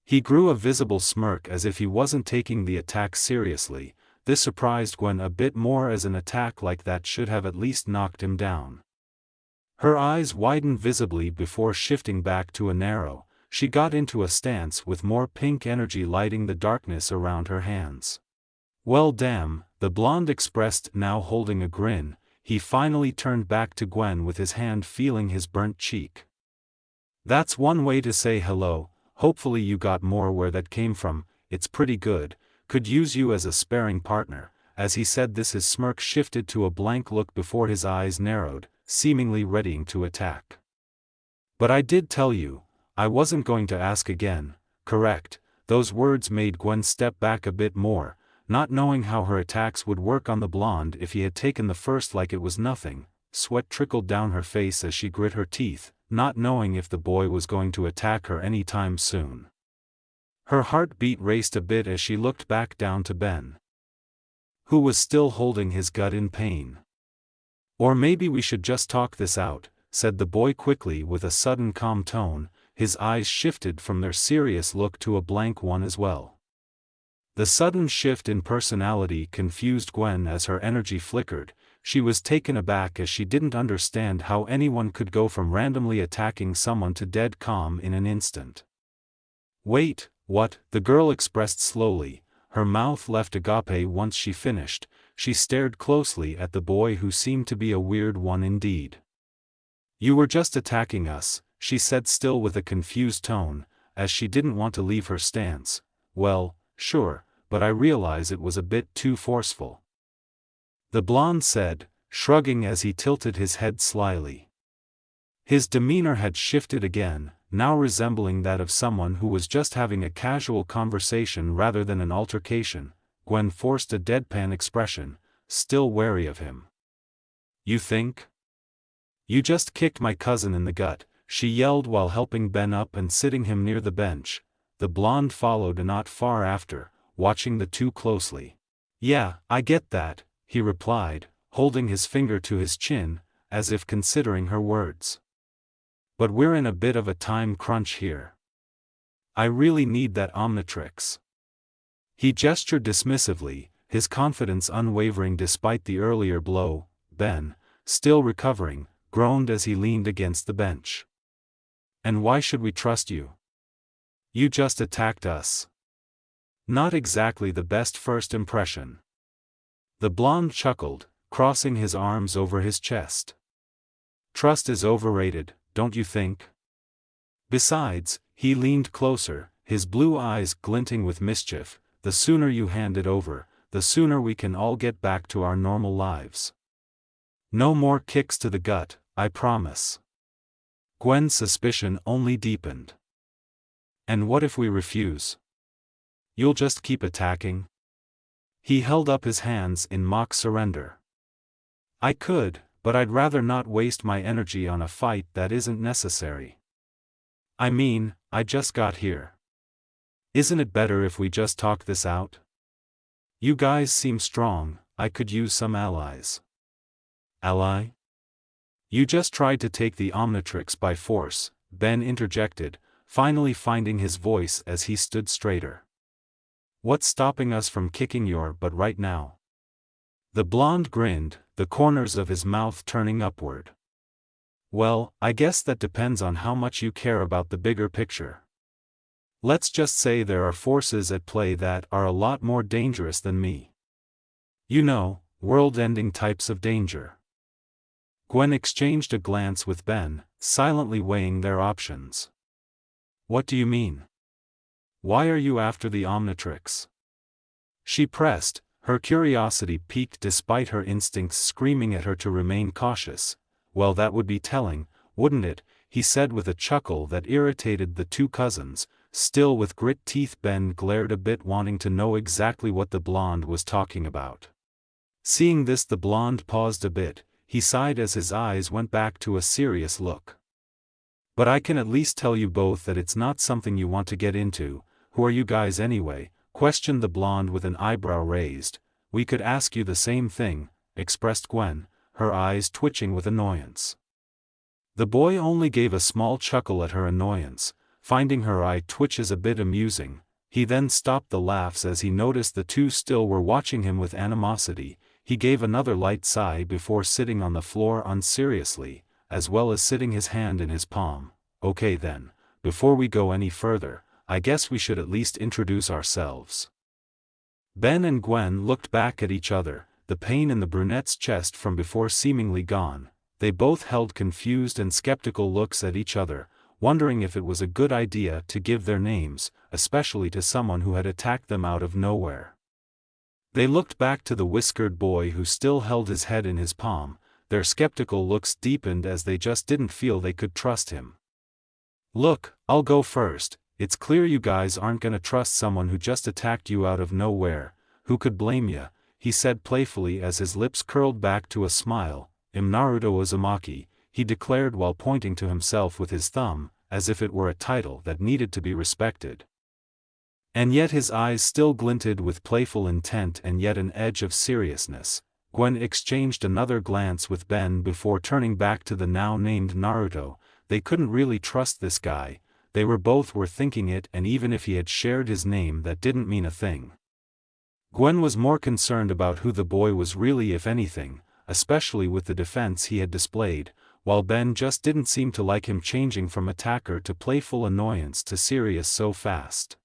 He grew a visible smirk as if he wasn't taking the attack seriously. This surprised Gwen a bit more, as an attack like that should have at least knocked him down. Her eyes widened visibly before shifting back to a narrow. She got into a stance with more pink energy lighting the darkness around her hands. "Well damn," the blonde expressed, now holding a grin. He finally turned back to Gwen with his hand feeling his burnt cheek. "That's one way to say hello. Hopefully you got more where that came from. It's pretty good. Could use you as a sparring partner." As he said this, his smirk shifted to a blank look before his eyes narrowed, seemingly readying to attack. "But I did tell you, I wasn't going to ask again, correct?" Those words made Gwen step back a bit more, not knowing how her attacks would work on the blonde if he had taken the first like it was nothing. Sweat trickled down her face as she grit her teeth, not knowing if the boy was going to attack her any time soon. Her heartbeat raced a bit as she looked back down to Ben, who was still holding his gut in pain. "Or maybe we should just talk this out," said the boy quickly with a sudden calm tone. His eyes shifted from their serious look to a blank one as well. The sudden shift in personality confused Gwen as her energy flickered. She was taken aback as she didn't understand how anyone could go from randomly attacking someone to dead calm in an instant. "Wait, what?" the girl expressed slowly. Her mouth left agape once she finished. She stared closely at the boy, who seemed to be a weird one indeed. "You were just attacking us," she said, still with a confused tone, as she didn't want to leave her stance. "Well, sure, but I realize it was a bit too forceful," the blonde said, shrugging as he tilted his head slyly. His demeanor had shifted again, now resembling that of someone who was just having a casual conversation rather than an altercation. Gwen forced a deadpan expression, still wary of him. "You think? You just kicked my cousin in the gut," she yelled while helping Ben up and sitting him near the bench. The blonde followed not far after, watching the two closely. "Yeah, I get that," he replied, holding his finger to his chin, as if considering her words. "But we're in a bit of a time crunch here. I really need that Omnitrix." He gestured dismissively, his confidence unwavering despite the earlier blow. Ben, still recovering, groaned as he leaned against the bench. "And why should we trust you? You just attacked us." "Not exactly the best first impression." The blonde chuckled, crossing his arms over his chest. "Trust is overrated, don't you think? Besides," he leaned closer, his blue eyes glinting with mischief, "the sooner you hand it over, the sooner we can all get back to our normal lives. No more kicks to the gut, I promise." Gwen's suspicion only deepened. "And what if we refuse? You'll just keep attacking?" He held up his hands in mock surrender. "I could, but I'd rather not waste my energy on a fight that isn't necessary." I mean, I just got here. Isn't it better if we just talk this out? You guys seem strong, I could use some allies. Ally? You just tried to take the Omnitrix by force, Ben interjected, finally finding his voice as he stood straighter. What's stopping us from kicking your butt right now? The blonde grinned, the corners of his mouth turning upward. Well, I guess that depends on how much you care about the bigger picture. Let's just say there are forces at play that are a lot more dangerous than me. You know, world-ending types of danger. Gwen exchanged a glance with Ben, silently weighing their options. What do you mean? Why are you after the Omnitrix? She pressed, her curiosity piqued despite her instincts screaming at her to remain cautious. Well, that would be telling, wouldn't it? He said with a chuckle that irritated the two cousins. Still with grit teeth, Ben glared a bit, wanting to know exactly what the blonde was talking about. Seeing this, the blonde paused a bit. He sighed as his eyes went back to a serious look. But I can at least tell you both that it's not something you want to get into. Who are you guys anyway? Questioned the blonde with an eyebrow raised. We could ask you the same thing, expressed Gwen, her eyes twitching with annoyance. The boy only gave a small chuckle at her annoyance, finding her eye twitches a bit amusing. He then stopped the laughs as he noticed the two still were watching him with animosity. He gave another light sigh before sitting on the floor unseriously, as well as sitting his hand in his palm. Okay then, before we go any further, I guess we should at least introduce ourselves. Ben and Gwen looked back at each other, the pain in the brunette's chest from before seemingly gone. They both held confused and skeptical looks at each other, wondering if it was a good idea to give their names, especially to someone who had attacked them out of nowhere. They looked back to the whiskered boy who still held his head in his palm. Their skeptical looks deepened as they just didn't feel they could trust him. Look, I'll go first. It's clear you guys aren't gonna trust someone who just attacked you out of nowhere. Who could blame ya? He said playfully as his lips curled back to a smile. Naruto Uzumaki, he declared while pointing to himself with his thumb, as if it were a title that needed to be respected. And yet his eyes still glinted with playful intent and yet an edge of seriousness. Gwen exchanged another glance with Ben before turning back to the now named Naruto. They couldn't really trust this guy. They were thinking it, and even if he had shared his name, that didn't mean a thing. Gwen was more concerned about who the boy was really, if anything, especially with the defense he had displayed, while Ben just didn't seem to like him changing from attacker to playful annoyance to serious so fast.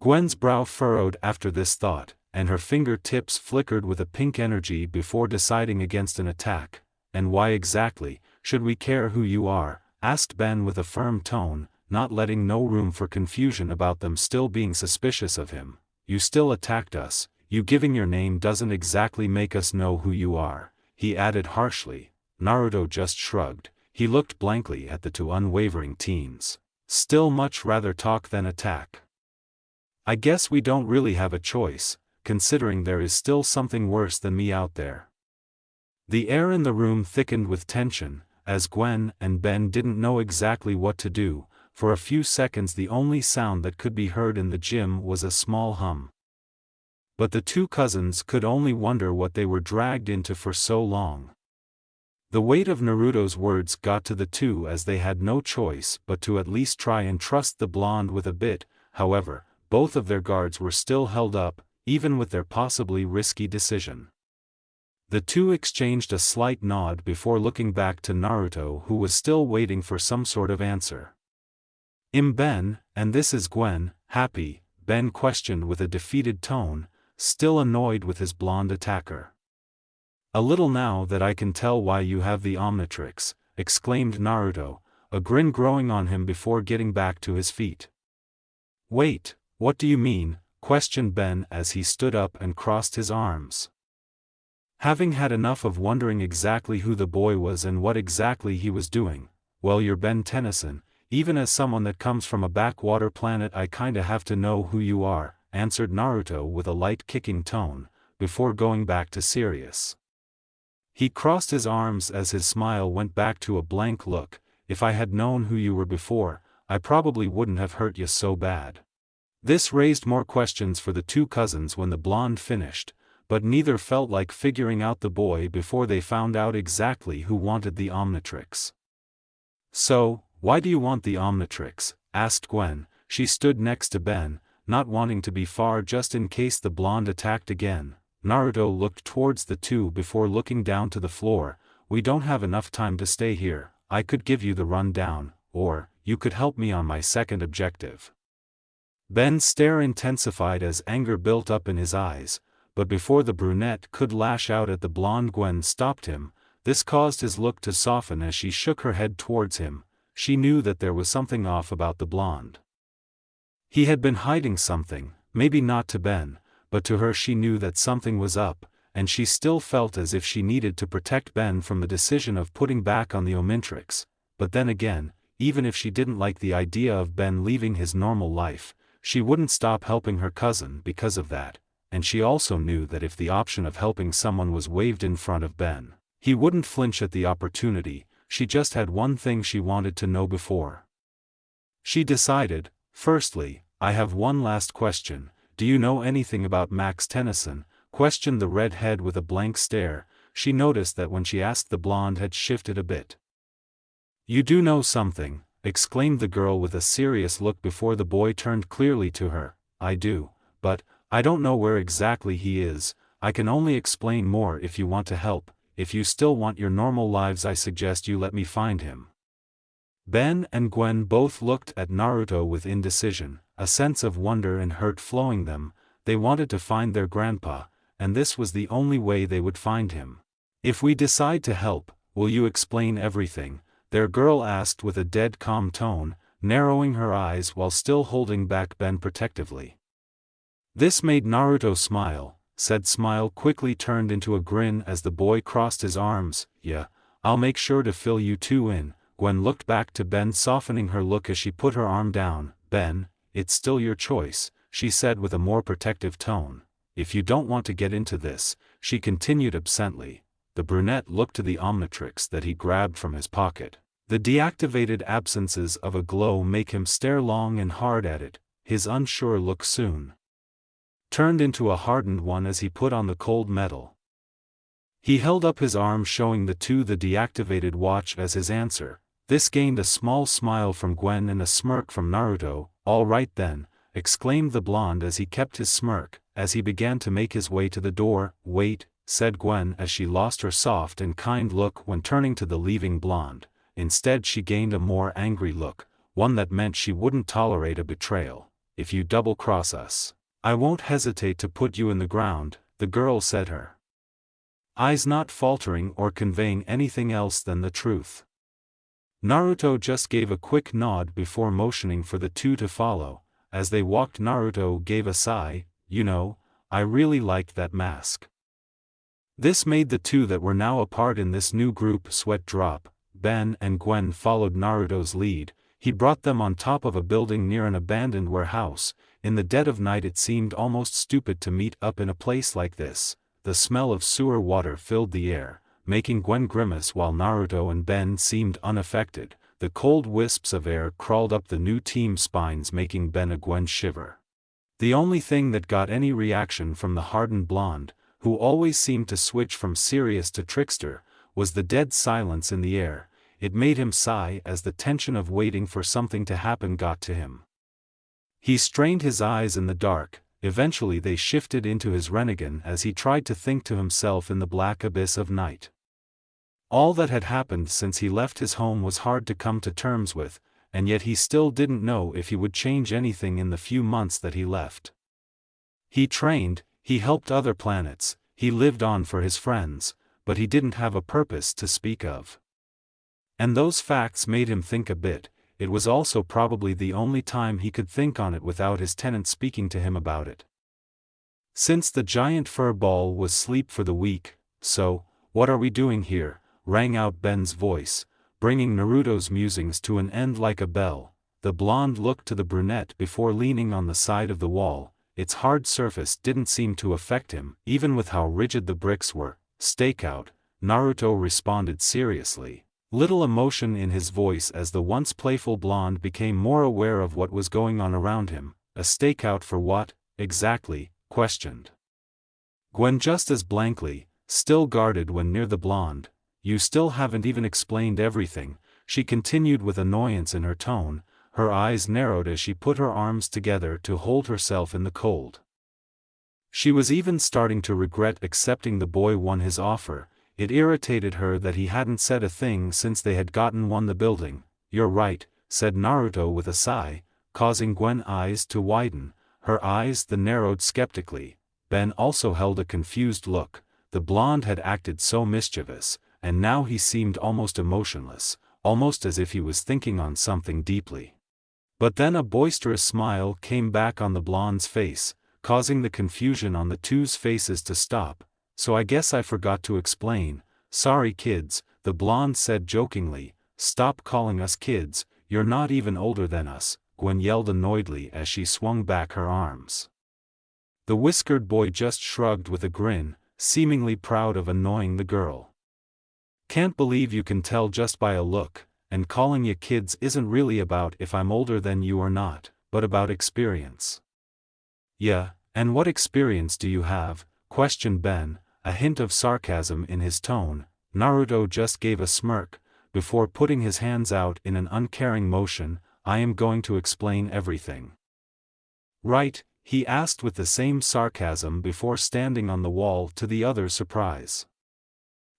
Gwen's brow furrowed after this thought, and her fingertips flickered with a pink energy before deciding against an attack. And why exactly should we care who you are? Asked Ben with a firm tone, not letting no room for confusion about them still being suspicious of him. You still attacked us. You giving your name doesn't exactly make us know who you are, he added harshly. Naruto just shrugged. He looked blankly at the two unwavering teens. Still much rather talk than attack. I guess we don't really have a choice, considering there is still something worse than me out there. The air in the room thickened with tension, as Gwen and Ben didn't know exactly what to do. For a few seconds the only sound that could be heard in the gym was a small hum. But the two cousins could only wonder what they were dragged into for so long. The weight of Naruto's words got to the two as they had no choice but to at least try and trust the blonde with a bit. However, both of their guards were still held up, even with their possibly risky decision. The two exchanged a slight nod before looking back to Naruto, who was still waiting for some sort of answer. Ben, and this is Gwen, happy? Ben questioned with a defeated tone, still annoyed with his blonde attacker. A little now that I can tell why you have the Omnitrix, exclaimed Naruto, a grin growing on him before getting back to his feet. Wait, what do you mean? Questioned Ben as he stood up and crossed his arms. Having had enough of wondering exactly who the boy was and what exactly he was doing, well, you're Ben Tennyson. Even as someone that comes from a backwater planet, I kinda have to know who you are, answered Naruto with a light kicking tone, before going back to serious. He crossed his arms as his smile went back to a blank look. If I had known who you were before, I probably wouldn't have hurt you so bad. This raised more questions for the two cousins when the blonde finished, but neither felt like figuring out the boy before they found out exactly who wanted the Omnitrix. So, why do you want the Omnitrix? Asked Gwen. She stood next to Ben, not wanting to be far just in case the blonde attacked again. Naruto looked towards the two before looking down to the floor. We don't have enough time to stay here. I could give you the rundown, or, you could help me on my second objective. Ben's stare intensified as anger built up in his eyes, but before the brunette could lash out at the blonde, Gwen stopped him. This caused his look to soften as she shook her head towards him. She knew that there was something off about the blonde. He had been hiding something, maybe not to Ben, but to her she knew that something was up, and she still felt as if she needed to protect Ben from the decision of putting back on the Omnitrix. But then again, even if she didn't like the idea of Ben leaving his normal life, she wouldn't stop helping her cousin because of that, and she also knew that if the option of helping someone was waved in front of Ben, he wouldn't flinch at the opportunity. She just had one thing she wanted to know before she decided. Firstly, I have one last question. Do you know anything about Max Tennyson? Questioned the redhead with a blank stare. She noticed that when she asked, the blonde had shifted a bit. You do know something, exclaimed the girl with a serious look before the boy turned clearly to her. I do, but I don't know where exactly he is. I can only explain more if you want to help. If you still want your normal lives, I suggest you let me find him. Ben and Gwen both looked at Naruto with indecision, a sense of wonder and hurt flowing them. They wanted to find their grandpa, and this was the only way they would find him. If we decide to help, will you explain everything? Their girl asked with a dead calm tone, narrowing her eyes while still holding back Ben protectively. This made Naruto smile. Said smile quickly turned into a grin as the boy crossed his arms. Yeah, I'll make sure to fill you two in. Gwen looked back to Ben, softening her look as she put her arm down. Ben, it's still your choice, she said with a more protective tone. If you don't want to get into this, she continued absently. The brunette looked to the Omnitrix that he grabbed from his pocket. The deactivated absences of a glow make him stare long and hard at it. His unsure look soon turned into a hardened one as he put on the cold metal. He held up his arm, showing the two the deactivated watch as his answer. This gained a small smile from Gwen and a smirk from Naruto. All right then, exclaimed the blonde as he kept his smirk, as he began to make his way to the door. Wait, said Gwen as she lost her soft and kind look when turning to the leaving blonde. Instead she gained a more angry look, one that meant she wouldn't tolerate a betrayal. If you double-cross us, I won't hesitate to put you in the ground, the girl said, her eyes not faltering or conveying anything else than the truth. Naruto just gave a quick nod before motioning for the two to follow. As they walked, Naruto gave a sigh. You know, I really liked that mask. This made the two that were now apart in this new group sweat drop. Ben and Gwen followed Naruto's lead. He brought them on top of a building near an abandoned warehouse. In the dead of night it seemed almost stupid to meet up in a place like this. The smell of sewer water filled the air, making Gwen grimace while Naruto and Ben seemed unaffected. The cold wisps of air crawled up the new team's spines, making Ben and Gwen shiver. The only thing that got any reaction from the hardened blonde, who always seemed to switch from serious to trickster, was the dead silence in the air. It made him sigh as the tension of waiting for something to happen got to him. He strained his eyes in the dark. Eventually they shifted into his Renegan as he tried to think to himself in the black abyss of night. All that had happened since he left his home was hard to come to terms with, and yet he still didn't know if he would change anything in the few months that he left. He trained, he helped other planets, he lived on for his friends, but he didn't have a purpose to speak of. And those facts made him think a bit. It was also probably the only time he could think on it without his tenant speaking to him about it. Since the giant fur ball was sleep for the week, so, what are we doing here? Rang out Ben's voice, bringing Naruto's musings to an end like a bell. The blonde looked to the brunette before leaning on the side of the wall. Its hard surface didn't seem to affect him, even with how rigid the bricks were. Stakeout, Naruto responded seriously. Little emotion in his voice as the once playful blonde became more aware of what was going on around him. A stakeout for what, exactly? Questioned Gwen just as blankly, still guarded when near the blonde. You still haven't even explained everything, she continued with annoyance in her tone, her eyes narrowed as she put her arms together to hold herself in the cold. She was even starting to regret accepting the boy won his offer. It irritated her that he hadn't said a thing since they had won the building. You're right, said Naruto with a sigh, causing Gwen's eyes to widen, her eyes that narrowed skeptically. Ben also held a confused look. The blonde had acted so mischievous, and now he seemed almost emotionless, almost as if he was thinking on something deeply. But then a boisterous smile came back on the blonde's face, causing the confusion on the two's faces to stop. So I guess I forgot to explain. Sorry kids, the blonde said jokingly. Stop calling us kids, you're not even older than us, Gwen yelled annoyedly as she swung back her arms. The whiskered boy just shrugged with a grin, seemingly proud of annoying the girl. Can't believe you can tell just by a look, and calling you kids isn't really about if I'm older than you or not, but about experience. Yeah, and what experience do you have? Questioned Ben, a hint of sarcasm in his tone. Naruto just gave a smirk, before putting his hands out in an uncaring motion. I am going to explain everything. Right? He asked with the same sarcasm before standing on the wall to the other's surprise.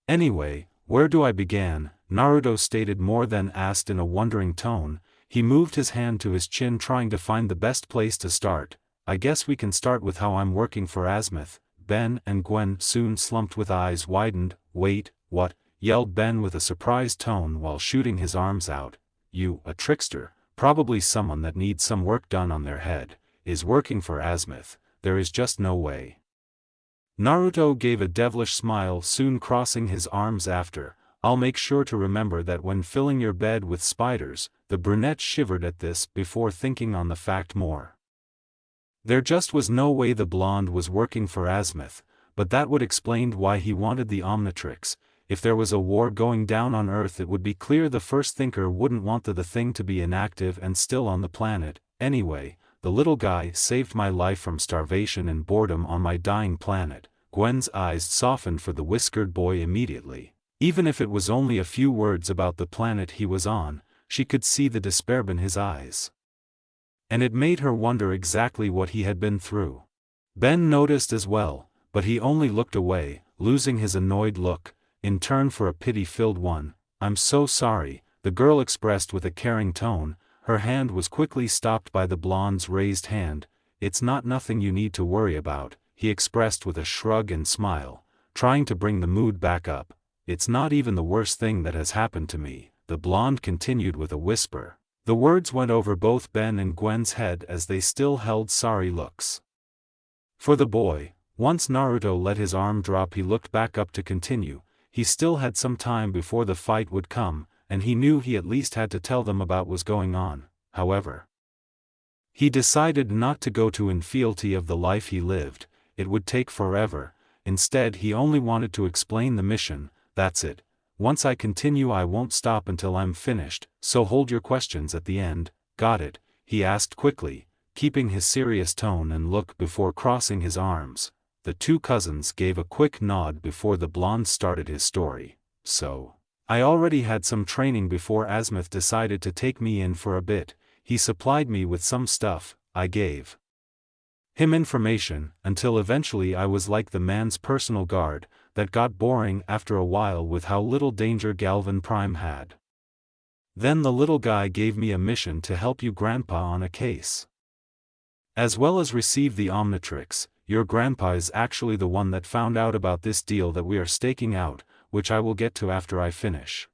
Anyway, where do I begin? Naruto stated more than asked in a wondering tone. He moved his hand to his chin trying to find the best place to start. I guess we can start with how I'm working for Azimuth. Ben and Gwen soon slumped with eyes widened. Wait, what? Yelled Ben with a surprised tone while shooting his arms out. You, a trickster, probably someone that needs some work done on their head, is working for Azimuth. There is just no way. Naruto gave a devilish smile, soon crossing his arms after. I'll make sure to remember that when filling your bed with spiders. The brunette shivered at this before thinking on the fact more. There just was no way the blonde was working for Azimuth, but that would explain why he wanted the Omnitrix. If there was a war going down on Earth, it would be clear the first thinker wouldn't want the thing to be inactive and still on the planet. Anyway, the little guy saved my life from starvation and boredom on my dying planet. Gwen's eyes softened for the whiskered boy immediately. Even if it was only a few words about the planet he was on, she could see the despair in his eyes. And it made her wonder exactly what he had been through. Ben noticed as well, but he only looked away, losing his annoyed look, in turn for a pity-filled one. I'm so sorry, the girl expressed with a caring tone. Her hand was quickly stopped by the blonde's raised hand. It's not nothing you need to worry about, he expressed with a shrug and smile, trying to bring the mood back up. It's not even the worst thing that has happened to me, the blonde continued with a whisper. The words went over both Ben and Gwen's head as they still held sorry looks. For the boy, once Naruto let his arm drop, he looked back up to continue. He still had some time before the fight would come, and he knew he at least had to tell them about what was going on. However, he decided not to go to infealty of the life he lived. It would take forever. Instead, he only wanted to explain the mission. That's it. Once I continue, I won't stop until I'm finished, so hold your questions at the end. Got it? He asked quickly, keeping his serious tone and look before crossing his arms. The two cousins gave a quick nod before the blonde started his story. So, I already had some training before Azimuth decided to take me in for a bit. He supplied me with some stuff. I gave him information, until eventually I was like the man's personal guard. That got boring after a while with how little danger Galvan Prime had. Then the little guy gave me a mission to help you grandpa on a case. As well as receive the Omnitrix. Your grandpa is actually the one that found out about this deal that we are staking out, which I will get to after I finish.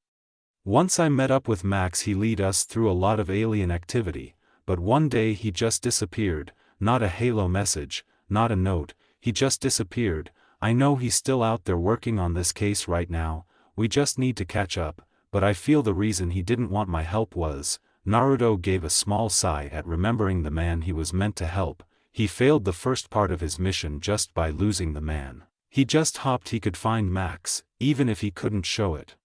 Once I met up with Max, he led us through a lot of alien activity, but one day he just disappeared. Not a halo message, not a note, he just disappeared. I know he's still out there working on this case right now. We just need to catch up, but I feel the reason he didn't want my help was. Naruto gave a small sigh at remembering the man he was meant to help. He failed the first part of his mission just by losing the man. He just hoped he could find Max, even if he couldn't show it.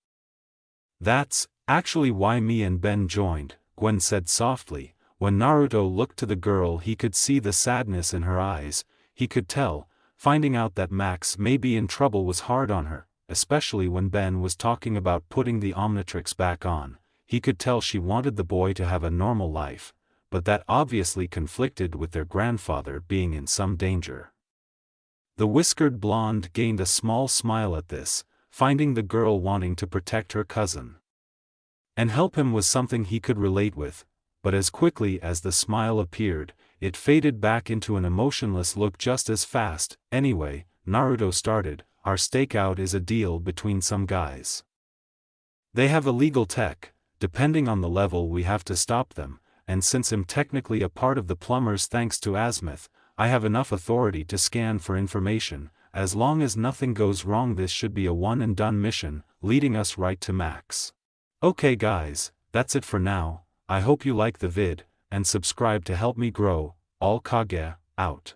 That's actually why me and Ben joined, Gwen said softly. When Naruto looked to the girl, he could see the sadness in her eyes. He could tell, finding out that Max may be in trouble was hard on her, especially when Ben was talking about putting the Omnitrix back on. He could tell she wanted the boy to have a normal life, but that obviously conflicted with their grandfather being in some danger. The whiskered blonde gained a small smile at this, finding the girl wanting to protect her cousin and help him was something he could relate with, but as quickly as the smile appeared, it faded back into an emotionless look just as fast. Anyway, Naruto started, our stakeout is a deal between some guys. They have illegal tech, depending on the level we have to stop them, and since I'm technically a part of the plumbers thanks to Azimuth, I have enough authority to scan for information. As long as nothing goes wrong, this should be a one and done mission, leading us right to Max. Okay guys, that's it for now. I hope you like the vid, and subscribe to help me grow. All Kaguya, out.